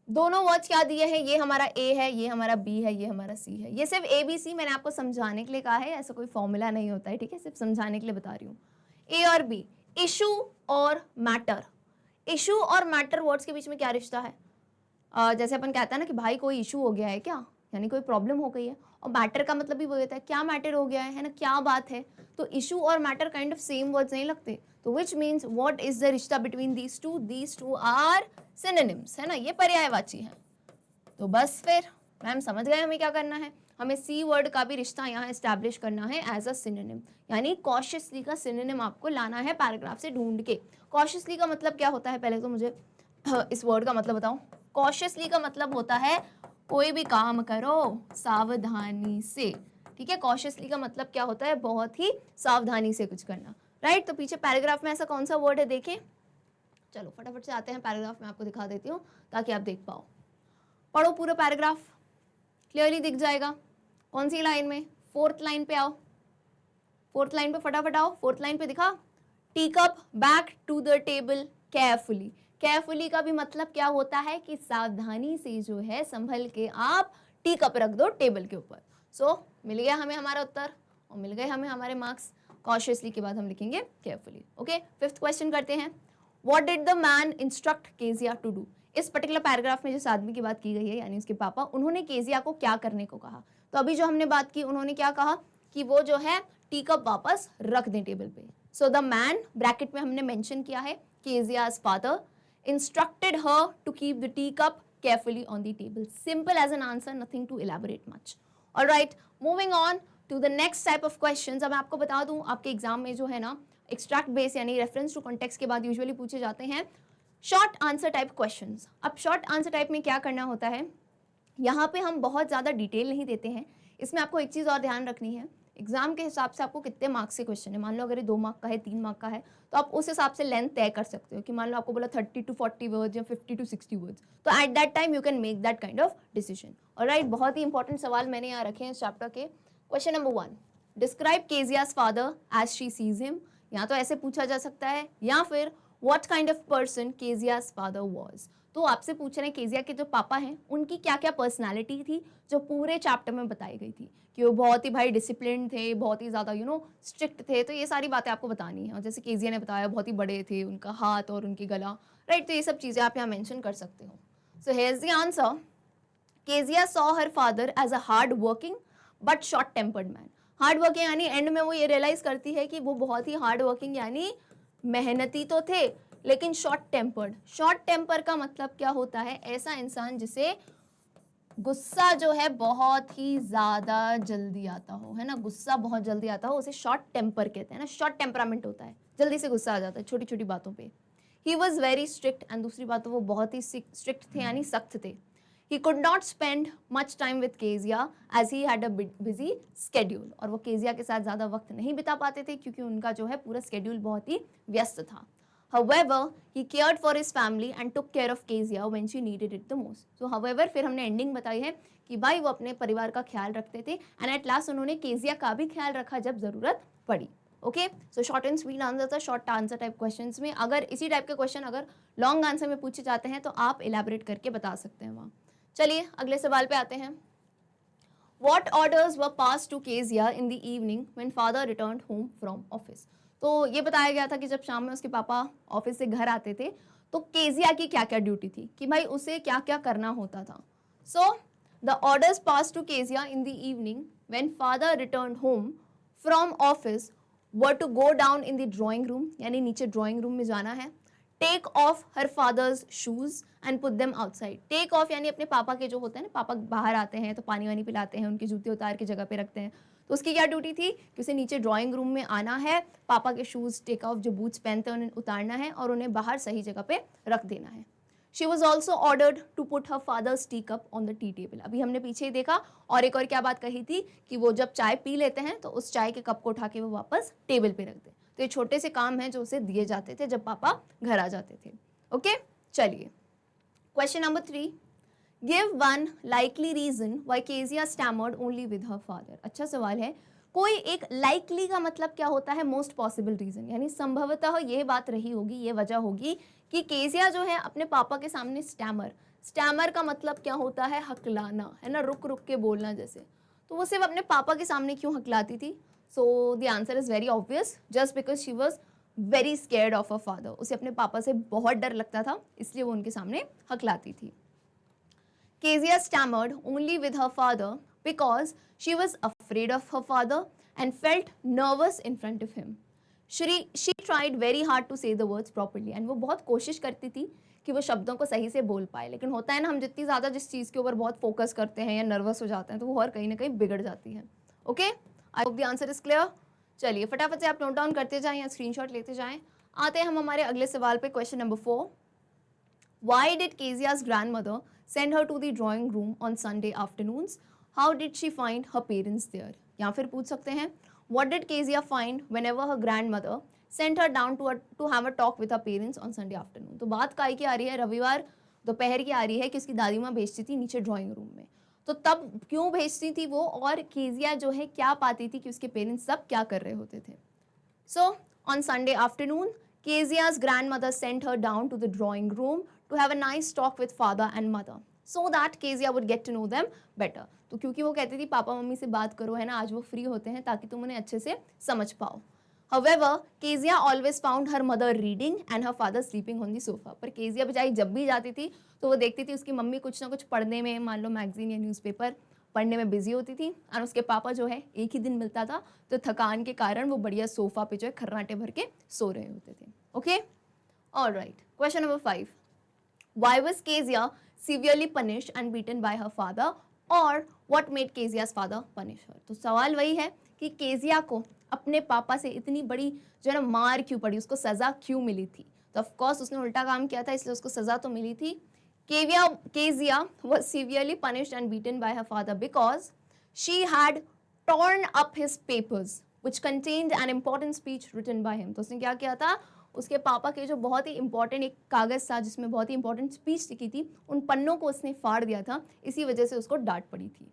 दोनों वर्ड्स क्या दिए हैं, ये हमारा ए है, ये हमारा बी है, ये हमारा सी है। ये सिर्फ ABC मैंने आपको समझाने के लिए कहा है, ऐसा कोई फॉर्मूला नहीं होता है, ठीक है, सिर्फ समझाने के लिए बता रही हूँ। ए और बी, इशू और मैटर। इशू और मैटर वर्ड्स के बीच में क्या रिश्ता है? जैसे अपन कहते हैं ना कि भाई कोई इशू हो गया है क्या, यानी कोई प्रॉब्लम हो गई है। और मैटर का मतलब भी वो होता है क्या मैटर हो गया है ना, क्या बात है। तो इशू और matter kind of same words नहीं लगते, तो which means what is the रिश्ता between these two are synonyms, है ना, ये पर्यायवाची है। तो बस फिर मैम समझ गए हमें क्या करना है, हमें सी वर्ड का भी रिश्ता यहाँ एस्टैब्लिश करना है एज अ सिनोनिम, यानी कॉशियसली का सिनोनिम आपको लाना है पैराग्राफ से ढूंढ के। कॉशियसली का मतलब क्या होता है, पहले तो मुझे इस वर्ड का मतलब बताओ। कॉशियसली का मतलब होता है कोई भी काम करो सावधानी से, ठीक है। कॉशियसली का मतलब क्या होता है, बहुत ही सावधानी से कुछ करना, राइट। तो पीछे पैराग्राफ में ऐसा कौन सा वर्ड है देखें, चलो फटाफट से आते हैं पैराग्राफ में, आपको दिखा देती हूँ ताकि आप देख पाओ। पढ़ो पूरा पैराग्राफ, क्लियरली दिख जाएगा। कौन सी लाइन में? 4th लाइन पे आओ, 4th लाइन पे फटाफट आओ। 4th लाइन पे दिखा, take up back to the table carefully. Carefully का भी मतलब क्या होता है कि सावधानी से जो है संभल के आप टेक अप रख दो टेबल के ऊपर। सो मिल गया हमें हमारा उत्तर और मिल गए हमें हमारे मार्क्स। कॉशियसली के बाद हम लिखेंगे केयरफुली। ओके, 5th क्वेश्चन करते हैं। What did the man instruct Kezia to do. इस पर्टिकुलर पैराग्राफ में जिस आदमी की बात की गई है, यानी उसके पापा, उन्होंने केजिया को क्या करने को कहा। तो अभी जो हमने बात की, उन्होंने क्या कहा कि वो जो है टी कप वापस रख दें टेबल पे। सो द मैन, ब्रैकेट में हमने मेंशन किया है केजिया's father, instructed her to keep the teacup carefully on the table. Simple as an answer, nothing to elaborate much. All right, moving on to the next type of questions. अब मैं आपको बता दूं, आपके एग्जाम में जो है ना एक्सट्रैक्ट बेस यानी रेफरेंस टू कॉन्टेक्स्ट के बाद यूजुअली पूछे जाते हैं शॉर्ट आंसर टाइप क्वेश्चंस। अब शॉर्ट आंसर टाइप में क्या करना होता है, यहाँ पे हम बहुत ज़्यादा डिटेल नहीं देते हैं। इसमें आपको एक चीज़ और ध्यान रखनी है, एग्जाम के हिसाब से आपको कितने मार्क्स से क्वेश्चन है। मान लो अगर ये 2 मार्क का है, 3 मार्क का है, तो आप उस हिसाब से लेंथ तय कर सकते हो कि मान लो आपको बोला 30 to 40 वर्ड्स या 50 to 60 वर्ड्स, तो at that time you can make that kind of decision. Alright, बहुत ही इंपॉर्टेंट सवाल मैंने यहाँ रखे हैं इस चैप्टर के। Question number 1, describe Kezia's father as she sees him. या तो ऐसे पूछा जा सकता है, या फिर what kind of person Kezia's father was. तो आपसे पूछ रहे हैं केजिया के जो पापा हैं उनकी क्या क्या पर्सनालिटी थी जो पूरे चैप्टर में बताई गई थी, कि वो बहुत ही भाई डिसिप्लिन थे, बहुत ही ज़्यादा स्ट्रिक्ट थे। तो ये सारी बातें आपको बतानी है। और जैसे केजिया ने बताया बहुत ही बड़े थे, उनका हाथ और उनकी गला, राइट। तो ये सब चीज़ें आप यहाँ मेंशन कर सकते हो। So here is the answer, Kezia saw her father as a hard working but short tempered man. Hard working यानी एंड में वो ये रियलाइज करती है कि वो बहुत ही हार्ड वर्किंग यानी मेहनती तो थे लेकिन शॉर्ट टेम्पर्ड। शॉर्ट टेम्पर का मतलब क्या होता है, ऐसा इंसान जिसे गुस्सा जो है बहुत ही ज्यादा जल्दी आता हो, है ना, गुस्सा बहुत जल्दी आता हो, उसे शॉर्ट टेम्पर कहते हैं ना। शॉर्ट टेम्परामेंट होता है, जल्दी से गुस्सा आ जाता है छोटी छोटी बातों पे। He was very strict, and दूसरी बात तो वो बहुत ही स्ट्रिक्ट थे यानी सख्त थे। He could not spend much time with Kezia as he had a busy schedule। और वो केजिया के साथ ज़्यादा वक्त नहीं बिता पाते थे क्योंकि उनका जो है पूरा स्केड्यूल बहुत ही व्यस्त था। However, he cared for his family and took care of Kezia when she needed it the most। So however, फिर हमने एंडिंग बताई है कि भाई वो अपने परिवार का ख्याल रखते थे, एंड एट लास्ट उन्होंने केजिया का भी ख्याल रखा जब ज़रूरत पड़ी। Okay, so short and sweet answer था शॉर्ट आंसर टाइप क्वेश्चंस में। अगर इसी टाइप के क्वेश्चन अगर लॉन्ग आंसर में पूछे जाते हैं तो आप इलेबोरेट करके बता सकते हैं वहाँ। चलिए अगले सवाल पे आते हैं। What orders were passed to Kezia in the evening when father returned home from office। तो ये बताया गया था कि जब शाम में उसके पापा ऑफिस से घर आते थे तो केजिया की क्या क्या ड्यूटी थी, कि भाई उसे क्या क्या करना होता था। So the orders pass to Kezia in the evening when father return home from office were to go down in the drawing room, यानी नीचे ड्राइंग रूम में जाना है। Take off her father's shoes and put them outside. Take off यानी अपने पापा के जो होते हैं ना, पापा बाहर आते हैं तो पानी वानी पिलाते हैं, उनके जूते उतार के जगह पे रखते हैं, तो उसकी क्या ड्यूटी थी कि उसे नीचे ड्राइंग रूम में आना है, पापा के शूज टेक ऑफ जो बूट्स पहनते हैं उन्हें उतारना है और उन्हें बाहर सही जगह पे रख देना है। She was also ordered to put her father's tea cup on the tea table. अभी हमने पीछे ही देखा और एक और क्या बात कही थी कि वो जब चाय पी लेते हैं तो उस चाय के कप को उठा के वो वापस टेबल पे रख दे। तो ये छोटे से काम हैं जो उसे दिए जाते थे जब पापा घर आ जाते थे। ओके, चलिए question number 3, give one likely reason why Kezia stammered only with her father. अच्छा सवाल है। कोई एक लाइकली का मतलब क्या होता है, मोस्ट पॉसिबल रीजन, यानी संभवतः ये बात रही होगी, ये वजह होगी कि केजिया जो है अपने पापा के सामने स्टैमर का मतलब क्या होता है, हकलाना, है ना, रुक रुक के बोलना जैसे। तो वो सिर्फ अपने पापा के सामने क्यों हकलाती थी। So the answer is very obvious, just because she was very scared of a father. उसे अपने पापा से बहुत डर लगता था, इसलिए वो उनके सामने हकलाती थी। Kezia stammered only with her father because she was afraid of her father and felt nervous in front of him। She tried very hard to say the words properly, and वो बहुत कोशिश करती थी कि वो शब्दों को सही से बोल पाए, लेकिन होता है ना, हम जितनी ज़्यादा जिस चीज़ के ऊपर बहुत फोकस करते हैं या नर्वस हो जाते हैं तो वो और कहीं ना कहीं बिगड़ जाती है। Okay, I hope the answer is clear. चलिए फटाफट से आप नोट डाउन करते जाएं या स्क्रीनशॉट लेते जाएं। आते हैं हम हमारे अगले सवाल पे, question number 4, Why did Kezia's grandmother send her to the drawing room on Sunday afternoons? How did she find her parents there? या फिर पूछ सकते हैं What did Kezia find whenever her grandmother sent her down to have a talk with her parents on Sunday afternoon? तो बात काय की आ रही है, रविवार दोपहर की आ रही है कि उसकी दादी माँ भेजती थी नीचे ड्राइंग रूम में। तो तब क्यों भेजती थी वो, और केजिया जो है क्या पाती थी कि उसके पेरेंट्स सब क्या कर रहे होते थे। So on Sunday afternoon, Kezia's grandmother sent her down to the drawing room to have a nice talk with father and mother so that Kezia would get to know them better। तो क्योंकि वो कहती थी papa mummy से बात करो, है ना, आज वो फ्री होते हैं ताकि तुम उन्हें अच्छे से समझ पाओ। However, Kezia always found her mother reading and her father sleeping on the sofa। पर केजिया बेचारी जब भी जाती थी तो वो देखती थी उसकी मम्मी कुछ ना कुछ पढ़ने में, मान लो मैगजीन या न्यूज़पेपर पढ़ने में बिजी होती थी, और उसके पापा जो है एक ही दिन मिलता था तो थकान के कारण वो बढ़िया सोफा पे जो है खर्राटे भर के सो रहे होते थे। Okay, alright, question number 5, why was Kezia severely punished and beaten by her father, और what made Kezia's father punish her. तो सवाल वही है कि केजिया को अपने पापा से इतनी बड़ी जो है ना मार क्यों पड़ी, उसको सजा क्यों मिली थी। तो ऑफ कोर्स उसने उल्टा काम किया था, इसलिए उसको सजा तो मिली थी. Kezia was severely punished and beaten by her father because she had torn up his papers which contained an important speech written by him. तो उसने क्या किया था, उसके पापा के जो बहुत ही इंपॉर्टेंट एक कागज था जिसमें बहुत ही इंपॉर्टेंट स्पीच लिखी थी, उन पन्नों को उसने फाड़ दिया था, इसी वजह से उसको डांट पड़ी थी.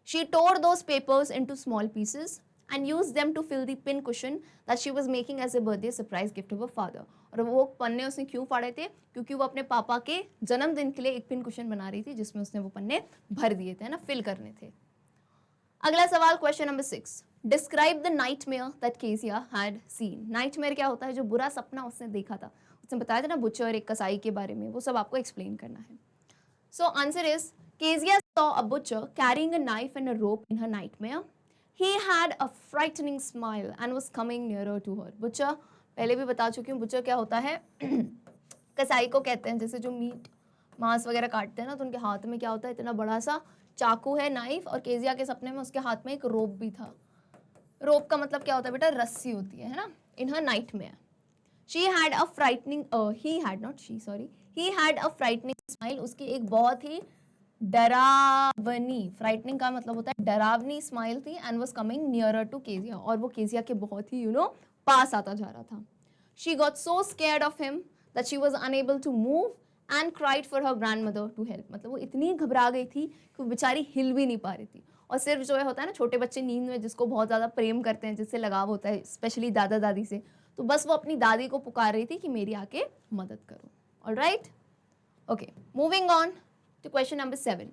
She tore those papers into small pieces and used them to fill the pin cushion that she was making as a birthday surprise gift of her father. और वो पन्ने उसने क्यों फाड़े थे, क्योंकि वो अपने पापा के जन्मदिन के लिए एक पिन कुशन बना रही थी जिसमें उसने वो पन्ने भर दिए थे ना, फिल करने थे. अगला सवाल, question number 6. Describe the nightmare that Kezia had seen. Nightmare क्या होता है, जो बुरा सपना उसने देखा था. उसने बताया था ना बुचर, एक कसाई के बारे में, वो सब आपको एक्सप्लेन करना है. So answer is Kezia saw a butcher carrying a knife and a rope in her nightmare. He had a frightening smile and was coming nearer to her. Butcher, पहले भी बता चुकी हूँ, butcher क्या होता है कसाई को कहते हैं, जैसे जो मीट मांस वगैरह काटते हैं ना, तो उनके हाथ में क्या होता है, इतना बड़ा सा चाकू है, नाइफ, और केजिया के सपने में उसके हाथ में एक रोप भी था. रोप का मतलब क्या होता है बेटा, रस्सी होती है ना. इन हर nightmare he had a frightening smile. उसकी एक बहुत ही डरावनी, फ्राइटनिंग का मतलब होता है डरावनी स्माइल थी, and was coming nearer to Kezia, और वो केजिया के बहुत ही पास आता जा रहा था. She got so scared of him that she was unable to move and cried for her grandmother to help. मतलब वो इतनी घबरा गई थी कि वो बेचारी हिल भी नहीं पा रही थी. और सिर्फ जो है होता है ना छोटे बच्चे नींद में जिसको बहुत ज़्यादा प्रेम करते हैं, जिससे लगाव होता है स्पेशली दादा दादी से, तो बस वो अपनी दादी को पुकार रही थी कि मेरी आके मदद करो. Alright, okay, moving on to question number 7.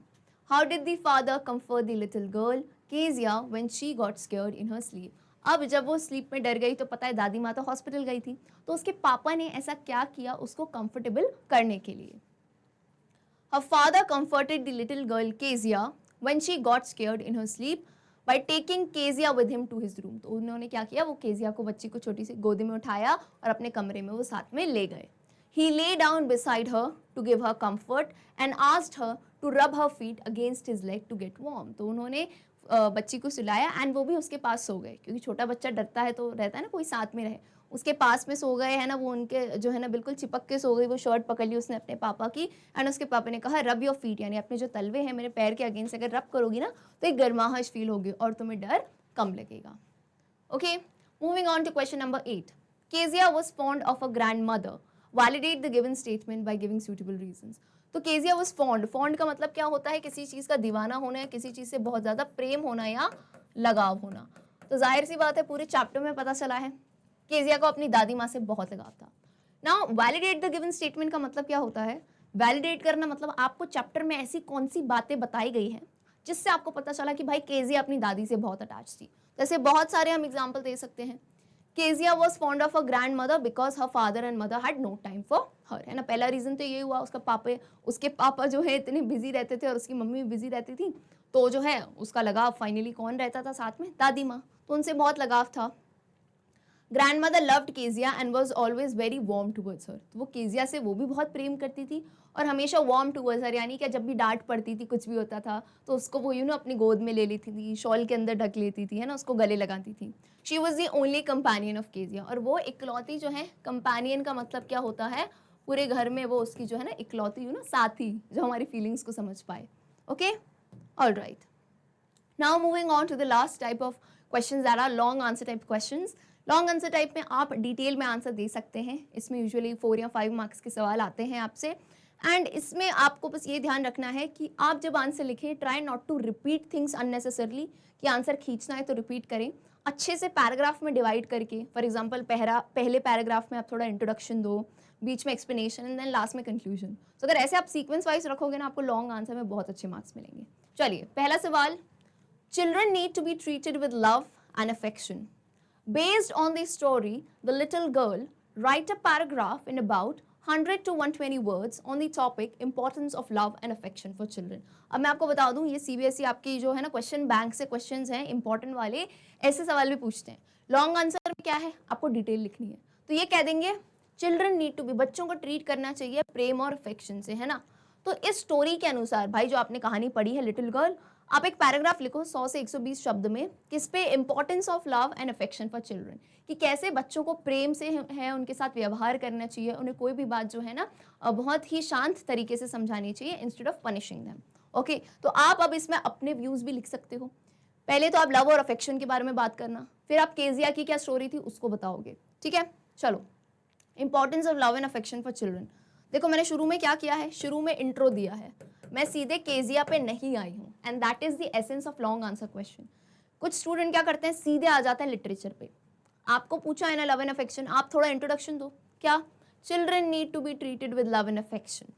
How did the father comfort the little girl Kezia when she got scared in her sleep? अब जब वो स्लीप में डर गई तो पता है दादी माँ तो हॉस्पिटल गई थी, तो उसके पापा ने ऐसा क्या किया उसको कंफर्टेबल करने के लिए. Her father comforted the little girl Kezia when she got scared in her sleep by taking Kezia with him to his room. तो उन्होंने क्या किया, वो केजिया को, बच्ची को छोटी सी गोदी में उठाया और अपने कमरे में वो साथ में ले गए. He lay down beside her to give her comfort and asked her to rub her feet against his leg to get warm. तो उन्होंने बच्ची को सुलाया एंड वो भी उसके पास सो गए, क्योंकि छोटा बच्चा डरता है तो रहता है ना कोई साथ में रहे. उसके पास में सो गए है ना, वो उनके जो है ना बिल्कुल चिपक के सो गई. वो शर्ट पकड़ ली उसने अपने पापा की, एंड उसके पापा ने कहा रब योर फीट, यानी अपने जो तलवे हैं मेरे पैर के अगेंस्ट अगर रब करोगी ना तो एक गर्माहट फील होगी और तुम्हें डर कम लगेगा. Okay, moving on to question number 8. Kezia was fond of her grandmother. Validate the given statement by giving suitable reasons. तो Kezia was fond. Fond का मतलब क्या होता है, किसी चीज़ का दीवाना होना या किसी चीज़ से बहुत ज़्यादा प्रेम होना या लगाव होना. तो जाहिर सी बात है पूरे चैप्टर में पता चला है Kezia को अपनी दादी माँ से बहुत लगाव था. Now validate the given statement का मतलब क्या होता है, वैलिडेट करना मतलब आपको चैप्टर में ऐसी कौन सी बातें बताई गई हैं जिससे आपको पता चला कि भाई Kezia अपनी दादी से बहुत अटैच थी. जैसे बहुत सारे हम एग्जाम्पल दे सकते हैं. Kezia was fond of her grandmother because her father and mother had no time for her. है ना, पहला रीजन तो ये हुआ, उसके पापा जो है इतने बिजी रहते थे और उसकी मम्मी भी बिजी रहती थी, तो जो है उसका लगाव फाइनली कौन रहता था साथ में, दादी माँ, तो उनसे बहुत लगाव था. Grandmother loved Kezia and was always very warm towards her. तो वो Kezia से वो भी बहुत प्रेम करती थी और हमेशा वार्म टूवर्ड्स हर, यानी कि जब भी डांट पड़ती थी कुछ भी होता था तो उसको वो अपनी गोद में ले लेती थी, शॉल के अंदर ढक लेती थी, है ना, उसको गले लगाती थी. She was the only companion of Kezia. और वो इकलौती जो है, कंपेनियन का मतलब क्या होता है, पूरे घर में वो उसकी जो है ना इकलौती साथी जो हमारी फीलिंग्स को समझ पाए. Okay, alright. Now moving on to the last type of questions that are long answer type questions. Long answer type में आप डिटेल में आंसर दे सकते हैं. इसमें यूजुअली 4 या 5 मार्क्स के सवाल आते हैं आपसे, एंड इसमें आपको बस ये ध्यान रखना है कि आप जब आंसर लिखें try not to repeat things unnecessarily, कि आंसर खींचना है तो रिपीट करें. अच्छे से पैराग्राफ में डिवाइड करके, फॉर एग्जांपल पहले पैराग्राफ में आप थोड़ा इंट्रोडक्शन दो, बीच में एक्सप्लेनेशन एंड देन लास्ट में कंक्लूजन. तो अगर ऐसे आप सीक्वेंस वाइज रखोगे ना आपको लॉन्ग आंसर में बहुत अच्छे मार्क्स मिलेंगे. चलिए, पहला सवाल. Children need to be treated with love and affection. Based on the story, the little girl write a paragraph in about 100 to 120 words on the topic importance of love and affection for children. अब मैं आपको बता दूं, ये CBSE आपकी जो है ना क्वेश्चन बैंक से क्वेश्चंस हैं इंपॉर्टेंट वाले, ऐसे सवाल भी पूछते हैं. लॉन्ग आंसर क्या है, आपको डिटेल लिखनी है, तो ये कह देंगे चिल्ड्रन नीड टू बी, बच्चों को ट्रीट करना चाहिए प्रेम और अफेक्शन से, है ना. तो इस स्टोरी के अनुसार भाई जो आपने कहानी पढ़ी है लिटिल गर्ल, आप एक पैराग्राफ लिखो 100 से 120 शब्द में किस पे importance of love and affection for children, कि कैसे बच्चों को प्रेम से है उनके साथ व्यवहार करना चाहिए, उन्हें कोई भी बात जो है ना बहुत ही शांत तरीके से समझानी चाहिए instead of punishing them. Okay, तो आप अब इसमें अपने व्यूज भी लिख सकते हो। पहले तो आप लव और अफेक्शन के बारे में बात करना, फिर आप केजिया की क्या स्टोरी थी उसको बताओगे। ठीक है, चलो, importance of love and affection for children. देखो मैंने शुरू में क्या किया है, शुरू में इंट्रो दिया है, मैं सीधे केजिया पे नहीं आई हूँ, and that is the essence of long answer question. कुछ स्टूडेंट क्या करते हैं, सीधे आ जाते हैं लिटरेचर पे। आपको पूछा है ना लव एंड अफेक्शन, आप थोड़ा इंट्रोडक्शन दो। क्या, children need to be treated with love and affection,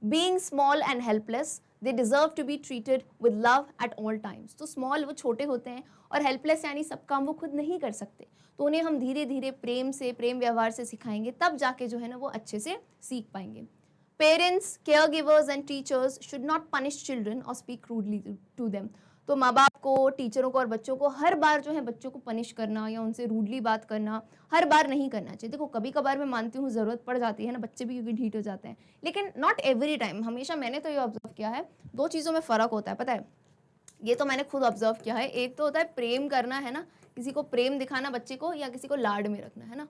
being small and helpless they deserve to be treated with love at all times. तो स्मॉल वो छोटे होते हैं और हेल्पलेस यानी सब काम वो खुद नहीं कर सकते, तो उन्हें हम धीरे धीरे प्रेम से, प्रेम व्यवहार से सिखाएंगे, तब जाके जो है ना वो अच्छे से सीख पाएंगे। Parents, care givers and teachers should not punish children और स्पीक रूडली टू देम। तो माँ बाप को, टीचरों को और बच्चों को हर बार जो है बच्चों को पनिश करना या उनसे रूडली बात करना हर बार नहीं करना चाहिए। देखो कभी कभार मैं मानती हूँ ज़रूरत पड़ जाती है ना, बच्चे भी क्योंकि ढीठ हो जाते हैं, लेकिन नॉट एवरी टाइम। हमेशा मैंने तो ये ऑब्जर्व किया है, दो चीज़ों में फ़र्क होता है, पता है, ये तो मैंने खुद ऑब्जर्व किया है। एक तो होता है प्रेम करना है ना, किसी को प्रेम दिखाना बच्चे को, या किसी को लाड में रखना है ना।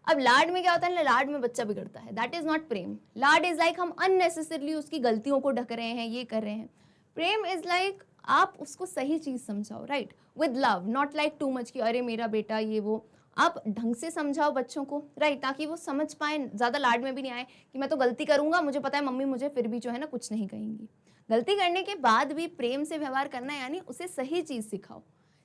अब लाड में क्या होता है ना, लाड में बच्चा बिगड़ता है, that is not Prem. Lad is like हम अननेसेसरली उसकी गलतियों को ढक रहे हैं, ये कर रहे हैं। प्रेम इज लाइक आप उसको सही चीज समझाओ, right, with love, not like too much कि अरे मेरा बेटा ये वो। आप ढंग से समझाओ बच्चों को, राइट, ताकि वो समझ पाए, ज्यादा लाड में भी नहीं आए कि मैं तो गलती करूंगा, मुझे पता है मम्मी मुझे फिर भी जो है ना कुछ नहीं कहेंगी। गलती करने के बाद भी प्रेम से व्यवहार करना, यानी उसे सही चीज सिखाओ,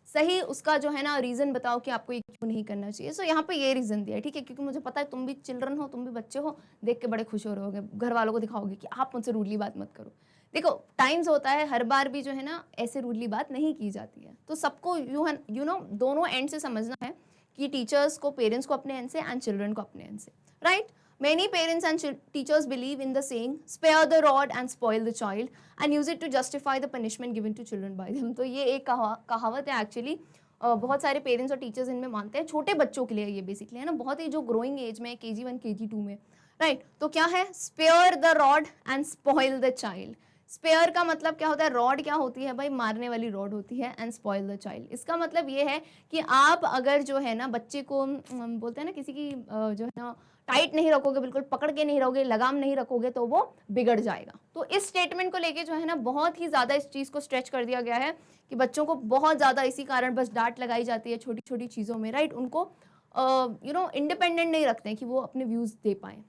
सही उसका जो है ना रीजन बताओ कि आपको ये क्यों नहीं करना चाहिए। सो यहाँ पे ये रीजन दिया है, ठीक है, क्योंकि मुझे पता है तुम भी चिल्ड्रन हो, तुम भी बच्चे हो, देख के बड़े खुश हो रहोगे, घर वालों को दिखाओगे कि आप मुझसे रूडली बात मत करो। देखो टाइम्स होता है, हर बार भी जो है ना ऐसे रूडली बात नहीं की जाती है, तो सबको यू नो दोनों एंड से समझना है, कि टीचर्स को, पेरेंट्स को अपने एंड से एंड चिल्ड्रन को अपने एंड से, right. Many parents and teachers believe in the saying, spare the rod and spoil the child, and use it to justify the punishment given to children by them। तो ये एक कहावत है actually, बहुत सारे पेरेंट्स और teachers इनमें मानते हैं, छोटे बच्चों के लिए ये बेसिकली है ना, बहुत ही जो ग्रोइंग एज में, KG1 KG2 में, राइट। तो क्या है, spare the rod and spoil the child. Spare का मतलब क्या होता है, रॉड क्या होती है भाई, मारने वाली रॉड होती है, एंड स्पॉइल द चाइल्ड, इसका मतलब ये है कि आप अगर जो है ना बच्चे को, बोलते हैं ना किसी की जो है ना टाइट नहीं रखोगे, बिल्कुल पकड़ के नहीं रहोगे, लगाम नहीं रखोगे, तो वो बिगड़ जाएगा। तो इस स्टेटमेंट को लेके जो है ना बहुत ही ज़्यादा इस चीज़ को स्ट्रेच कर दिया गया है कि बच्चों को बहुत ज़्यादा इसी कारण बस डांट लगाई जाती है छोटी छोटी चीज़ों में, राइट। उनको इंडिपेंडेंट नहीं रखते हैं कि वो अपने व्यूज़ दे पाएँ।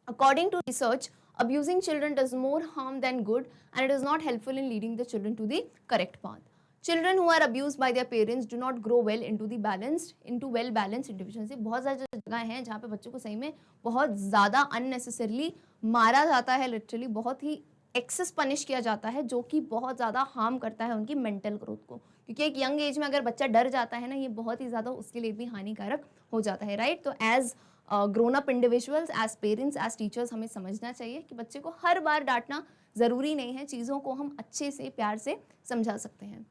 According to research, abusing children does more harm than good, and it is not helpful in leading the children to the correct path. Children who are abused by their parents do not grow well into well balanced individuals। बहुत सारी जगह हैं जहाँ पे बच्चों को सही में बहुत ज़्यादा अननेसेसरली मारा जाता है, लिटरली बहुत ही एक्सेस पनिश किया जाता है, जो कि बहुत ज़्यादा हार्म करता है उनकी मेंटल ग्रोथ को, क्योंकि एक यंग एज में अगर बच्चा डर जाता है ना, ये बहुत ही ज़्यादा उसके लिए भी हानिकारक हो जाता है, राइट। तो as grown up individuals, as parents, as teachers, हमें समझना चाहिए कि बच्चे को हर बार डांटना ज़रूरी नहीं है, चीज़ों को हम अच्छे से प्यार से समझा सकते हैं।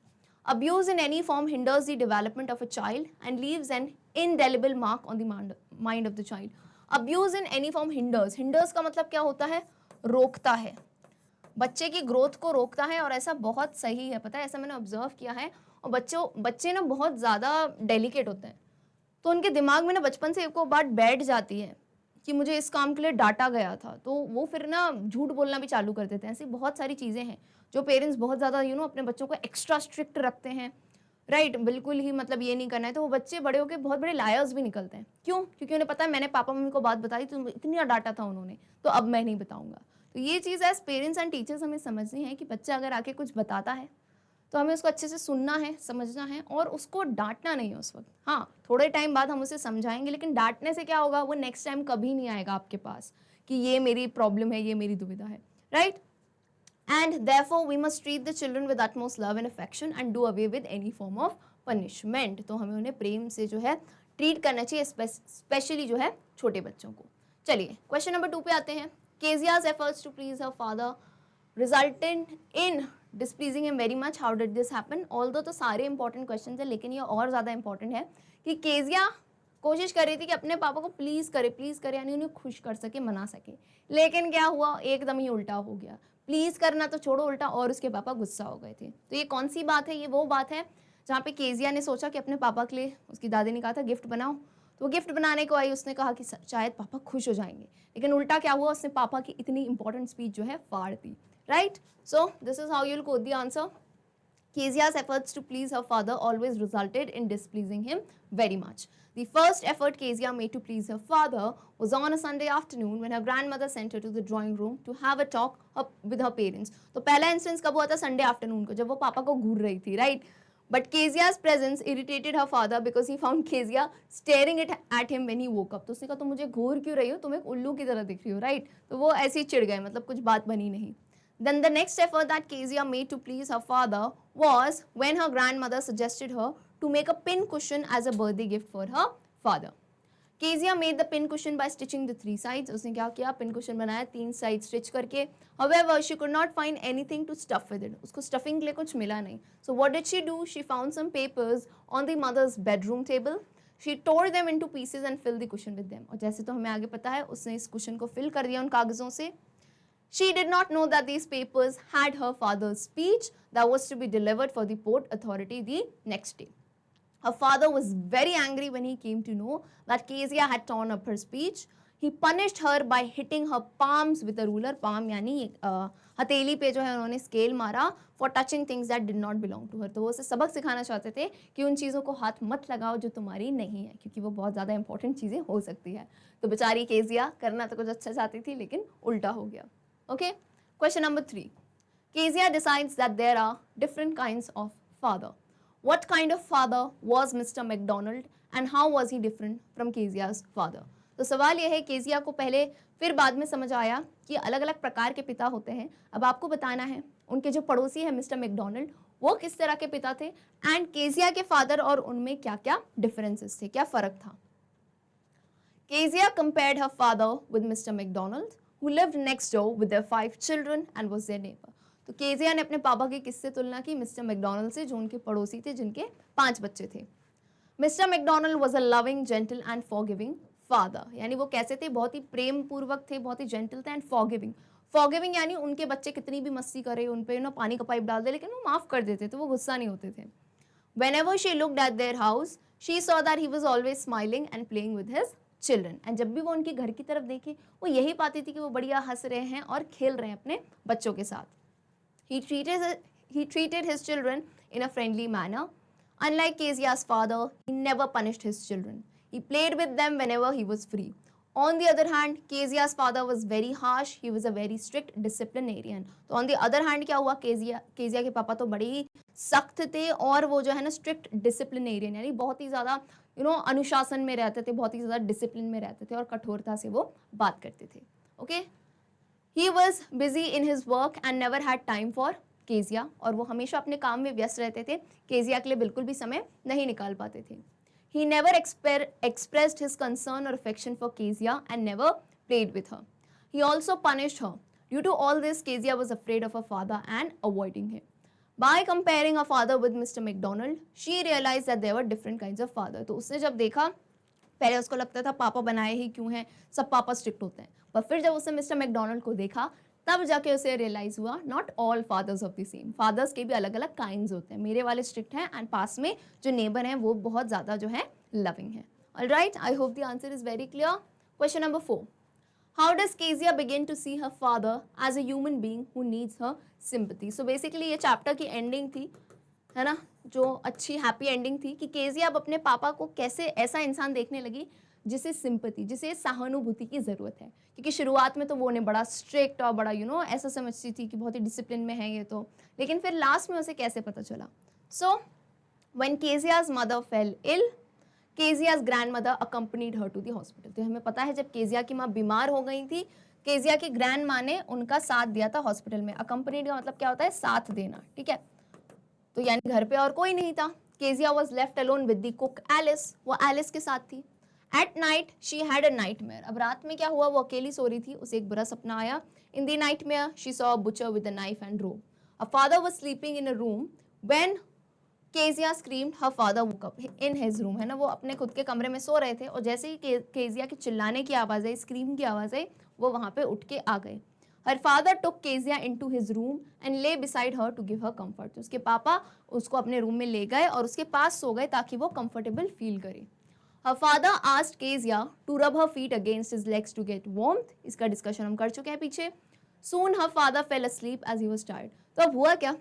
Abuse in any form hinders the development of a child and leaves an indelible mark on the mind of the child। Abuse in any form hinders का मतलब क्या होता है, रोकता है, बच्चे की ग्रोथ को रोकता है, और ऐसा बहुत सही है, पता है, ऐसा मैंने ऑब्जर्व किया है। और बच्चे ना बहुत ज़्यादा डेलिकेट होते हैं, तो उनके दिमाग में ना बचपन से एक बात बैठ जाती है कि मुझे इस काम के लिए डांटा गया था, तो वो फिर ना झूठ बोलना भी चालू कर देते हैं। ऐसी बहुत सारी चीज़ें हैं जो पेरेंट्स बहुत ज़्यादा अपने बच्चों को एक्स्ट्रा स्ट्रिक्ट रखते हैं, राइट, बिल्कुल ही मतलब ये नहीं करना है, तो वो बच्चे बड़े होकर बहुत बड़े लायर्स भी निकलते हैं। क्यों? क्योंकि उन्हें पता है मैंने पापा मम्मी को बात बताई तो इतनी डांटा था उन्होंने, तो अब मैं नहीं बताऊंगा। तो ये चीज़ एज पेरेंट्स एंड टीचर्स हमें समझनी है कि बच्चा अगर आके कुछ बताता है तो हमें उसको अच्छे से सुनना है, समझना है, और उसको डांटना नहीं है उस वक्त। हाँ, थोड़े टाइम बाद हम उसे समझाएंगे, लेकिन डांटने से क्या होगा, वो नेक्स्ट टाइम कभी नहीं आएगा आपके पास कि ये मेरी प्रॉब्लम है, ये मेरी दुविधा है, right. And therefore we must treat the children with utmost love and affection and do away with any form of punishment. तो हमें उन्हें प्रेम से जो है ट्रीट करना चाहिए, स्पेशली जो है छोटे बच्चों को। चलिए क्वेश्चन नंबर 2 पे आते हैं। Kezia's efforts to please her father resulted in displeasing him very much, how did this happen. Although तो सारे इंपॉर्टेंट क्वेश्चन है, लेकिन ये और ज़्यादा इंपॉर्टेंट है कि केजिया कोशिश कर रही थी कि अपने पापा को प्लीज करे यानी उन्हें खुश कर सके, मना सके। लेकिन क्या हुआ, एकदम ही उल्टा हो गया। प्लीज करना तो छोड़ो, उल्टा और उसके पापा गुस्सा हो गए थे। तो ये कौन सी बात है, ये वो बात है जहाँ पे केजिया ने सोचा कि अपने पापा के लिए, उसकी दादी ने कहा था गिफ्ट बनाओ, तो वो गिफ्ट बनाने को आई। उसने कहा कि शायद पापा खुश हो जाएंगे, लेकिन उल्टा क्या हुआ, उसने पापा की इतनी इंपॉर्टेंट स्पीच जो है फाड़ दी। Right, so this is how you will code the answer. Kezia's efforts to please her father always resulted in displeasing him very much. The first effort Kezia made to please her father was on a Sunday afternoon when her grandmother sent her to the drawing room to have a talk with her parents. तो पहला instance कब हुआ था, Sunday afternoon को, जब वो पापा को घूर रही थी, right. But Kezia's presence irritated her father because he found Kezia staring at him when he woke up. तो उसने कहा तुम मुझे घूर क्यों रही हो, तुम एक उल्लू की तरह दिख रही हो, राइट। तो वो ऐसे ही चिढ़ गए, मतलब कुछ बात बनी नहीं। Then the next effort that Kezia made to please her father was when her grandmother suggested her to make a pin cushion as a birthday gift for her father. Kezia made the pin cushion by stitching the 3 sides. उसने क्या किया, pin cushion बनाया 3 side stitch करके। However, she could not find anything to stuff with it. उसको stuffing के लिए कुछ मिला नहीं। So what did she do? She found some papers on the mother's bedroom table. She tore them into pieces and filled the cushion with them. और जैसे तो हमें आगे पता है, उसने इस कुशन को फिल कर दिया उन कागजों से। She did not know that these papers had her father's speech that was to be delivered for the Port Authority the next day. Her father was very angry when he came to know that Kezia had torn up her speech. He punished her by hitting her palms with a ruler. Palm यानी हथेली पे जो है उन्होंने scale मारा for touching things that did not belong to her. तो वो उसे सबक सिखाना चाहते थे कि उन चीज़ों को हाथ मत लगाओ जो तुम्हारी नहीं है, क्योंकि वो बहुत ज़्यादा इंपॉर्टेंट चीज़ें हो सकती है। तो बेचारी केजिया करना तो कुछ अच्छा चाहती थी, लेकिन उल्टा हो गया। Okay, question number 3. Kezia decides that there are different kinds of father. What kind of father was Mr. McDonald and how was he different from Kezia's father? तो सवाल यह है, केजिया को पहले फिर बाद में समझ आया कि अलग अलग प्रकार के पिता होते हैं। अब आपको बताना है उनके जो पड़ोसी है मिस्टर मैकडोनल्ड, वो किस तरह के पिता थे, एंड केजिया के फादर और उनमें क्या क्या डिफरेंसेस थे, क्या फर्क था। Kezia compared her father with Mr. McDonald, who lived next door with their 5 children and was their neighbor. तो केजिया ने अपने पापा की किससे तुलना की, मिस्टर मैकडोनल्ड से, जो उनके पड़ोसी थे, जिनके 5 बच्चे थे। Mister McDonald was a loving, gentle and forgiving father, यानी वो कैसे थे, बहुत ही प्रेम पूर्वक थे, बहुत ही जेंटल थे, एंड फॉरगिविंग, फॉरगिविंग यानी उनके बच्चे कितनी भी मस्ती करे, उन पे पानी का पाइप डाल दे, लेकिन वो माफ कर देते थे, वो गुस्सा नहीं होते थे। Whenever she looked at their house, she saw that he was always smiling and playing with his children, and जब भी वो उनके घर की तरफ देखे, वो यही पाती थी कि वो बढ़िया हंस रहे हैं और खेल रहे हैं अपने बच्चों के साथ। He treated his children in a friendly manner. Unlike Kezia's father, he never punished his children. He played with them whenever he was free. On the other hand, Kezia's father was very harsh. He was a very strict disciplinarian. तो on the other hand क्या हुआ, Kezia के पापा तो बड़े ही सख्त थे, और वो जो है ना स्ट्रिक्ट डिसिप्लिनेरियन, यानी बहुत ही ज़्यादा अनुशासन में रहते थे, बहुत ही ज़्यादा डिसिप्लिन में रहते थे, और कठोरता से वो बात करते थे। Okay, he was busy in his work and never had time for Kezia, और वो हमेशा अपने काम में व्यस्त रहते थे, केजिया के लिए बिल्कुल भी समय नहीं निकाल पाते थे। He never expressed his concern or affection for Kezia and never played with her. He also punished her. Due to all this, Kezia was afraid of her father and avoiding him. By comparing her father with Mr. McDonald, she realized that there were different kinds of father. तो उसने जब देखा, पहले उसको लगता था पापा बनाए ही क्यों हैं, सब पापा स्ट्रिक्ट होते हैं, पर फिर जब उसने मिस्टर मैकडोनल्ड को देखा, तब जाके उसे रियलाइज हुआ not all fathers of the same, fathers के भी अलग अलग काइंड्स होते हैं। मेरे वाले स्ट्रिक्ट हैं, एंड पास में जो नेबर हैं वो बहुत ज़्यादा जो है लविंग है। Alright, I hope the answer is very clear. Question number 4. How does Kezia begin to see her father as a human being who needs her sympathy. So basically ये चैप्टर की ending थी, है ना, जो अच्छी happy ending थी कि Kezia अब अपने पापा को कैसे ऐसा इंसान देखने लगी जिसे सिंपैथी, जिसे सहानुभूति की ज़रूरत है। क्योंकि शुरुआत में तो वो उन्हें बड़ा स्ट्रिक्ट और बड़ा ऐसा समझती थी कि बहुत ही डिसिप्लिन में है ये तो, लेकिन फिर लास्ट में उसे कैसे पता चला। So when Kezia's mother fell ill, Kezia's grandmother accompanied her to the hospital. तो हमें पता है जब केजिया की माँ बीमार हो गई थी, केजिया की ग्रैंड माँ ने उनका साथ दिया था हॉस्पिटल में। अकम्पनीड का मतलब क्या होता है, साथ देना, ठीक है। तो यानी घर पे और कोई नहीं था। Kezia was left alone with the cook Alice, वो एलिस के साथ थी। At night, she had a nightmare. अब रात में क्या हुआ, वो अकेली सो रही थी, उसे एक बुरा सपना आया। In the nightmare, she saw a butcher with a knife and rope. Her father was sleeping in a room when Kezia screamed her father woke up in his room, है ना, वो अपने खुद के कमरे में सो रहे थे और जैसे ही केजिया की चिल्लाने की आवाज़ आई, स्क्रीम की आवाज़ आई, वो वहाँ पे उठ के आ गए। Her father took Kezia into his room and lay beside her to give her comfort. उसके पापा उसको अपने रूम में ले गए और उसके पास सो गए ताकि वो कंफर्टेबल फील करे। Her father asked Kezia to rub her feet against his legs to get warmth. इसका डिस्कशन हम कर चुके हैं पीछे। Soon her father fell asleep as he was tired. तो अब हुआ क्या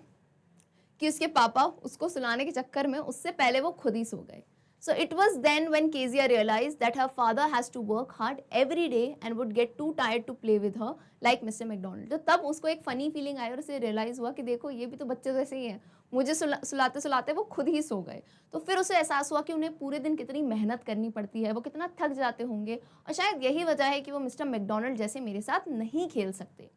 कि उसके पापा उसको सुलाने के चक्कर में उससे पहले वो खुद ही सो गए। So it was then when Kezia realized that her father has to work hard every day and would get too tired to play with her like Mr. McDonald. तो तब उसको एक फनी फीलिंग आई और उसे रियलाइज हुआ कि देखो ये भी तो बच्चे जैसे ही हैं, मुझे सुलाते सुलाते वो खुद ही सो गए। तो फिर उसे एहसास हुआ कि उन्हें पूरे दिन कितनी मेहनत करनी पड़ती है, वो कितना थक जाते होंगे और शायद यही वजह है कि वो मिस्टर मैकडोनल्ड जैसे मेरे साथ नहीं खेल सकते।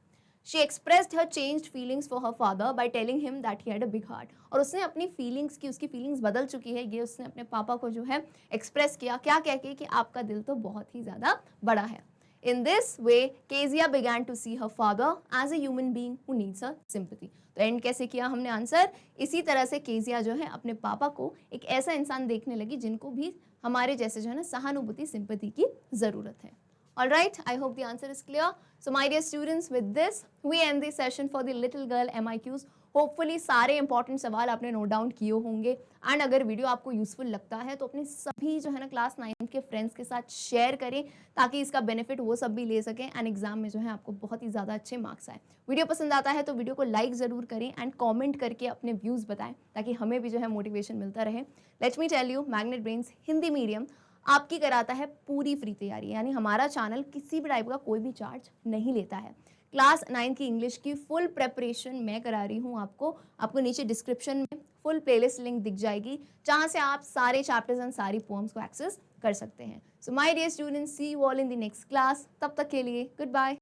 She expressed her changed feelings for her father by telling him that he had a big heart. और उसने अपनी फीलिंग्स की, उसकी फीलिंग्स बदल चुकी है, ये उसने अपने पापा को जो है एक्सप्रेस किया, क्या कह के कि आपका दिल तो बहुत ही ज़्यादा बड़ा है। In this way, Kezia began to see her father as a human being who needs her sympathy. तो एंड कैसे किया हमने आंसर, इसी तरह से केजिया जो है अपने पापा को एक ऐसा इंसान देखने लगी जिनको भी हमारे जैसे जो है ना सहानुभूति, सिंपैथी की ज़रूरत है। All right, I hope the answer is clear. So my dear students, with this we end the session for the little girl MIQs. Hopefully सारे इंपॉर्टेंट सवाल आपने नोट डाउन किए होंगे एंड अगर वीडियो आपको यूजफुल लगता है तो अपने सभी जो है ना क्लास 9 के फ्रेंड्स के साथ शेयर करें ताकि इसका बेनिफिट वो सब भी ले सकें एंड एग्जाम में जो है आपको बहुत ही ज़्यादा अच्छे मार्क्स आए। वीडियो पसंद आता है तो वीडियो को लाइक ज़रूर करें एंड कॉमेंट करके अपने व्यूज़ बताएं ताकि हमें भी जो है मोटिवेशन मिलता रहे। Let me tell you, Magnet Brains Hindi medium आपकी कराता है पूरी फ्री तैयारी, यानी हमारा चैनल किसी भी टाइप का कोई भी चार्ज नहीं लेता है। क्लास 9 की इंग्लिश की फुल प्रेपरेशन मैं करा रही हूँ आपको नीचे डिस्क्रिप्शन में फुल प्लेलिस्ट लिंक दिख जाएगी जहाँ से आप सारे चैप्टर्स एंड सारी पोएम्स को एक्सेस कर सकते हैं। So my dear students, see you all in the next class. तब तक के लिए गुड बाय।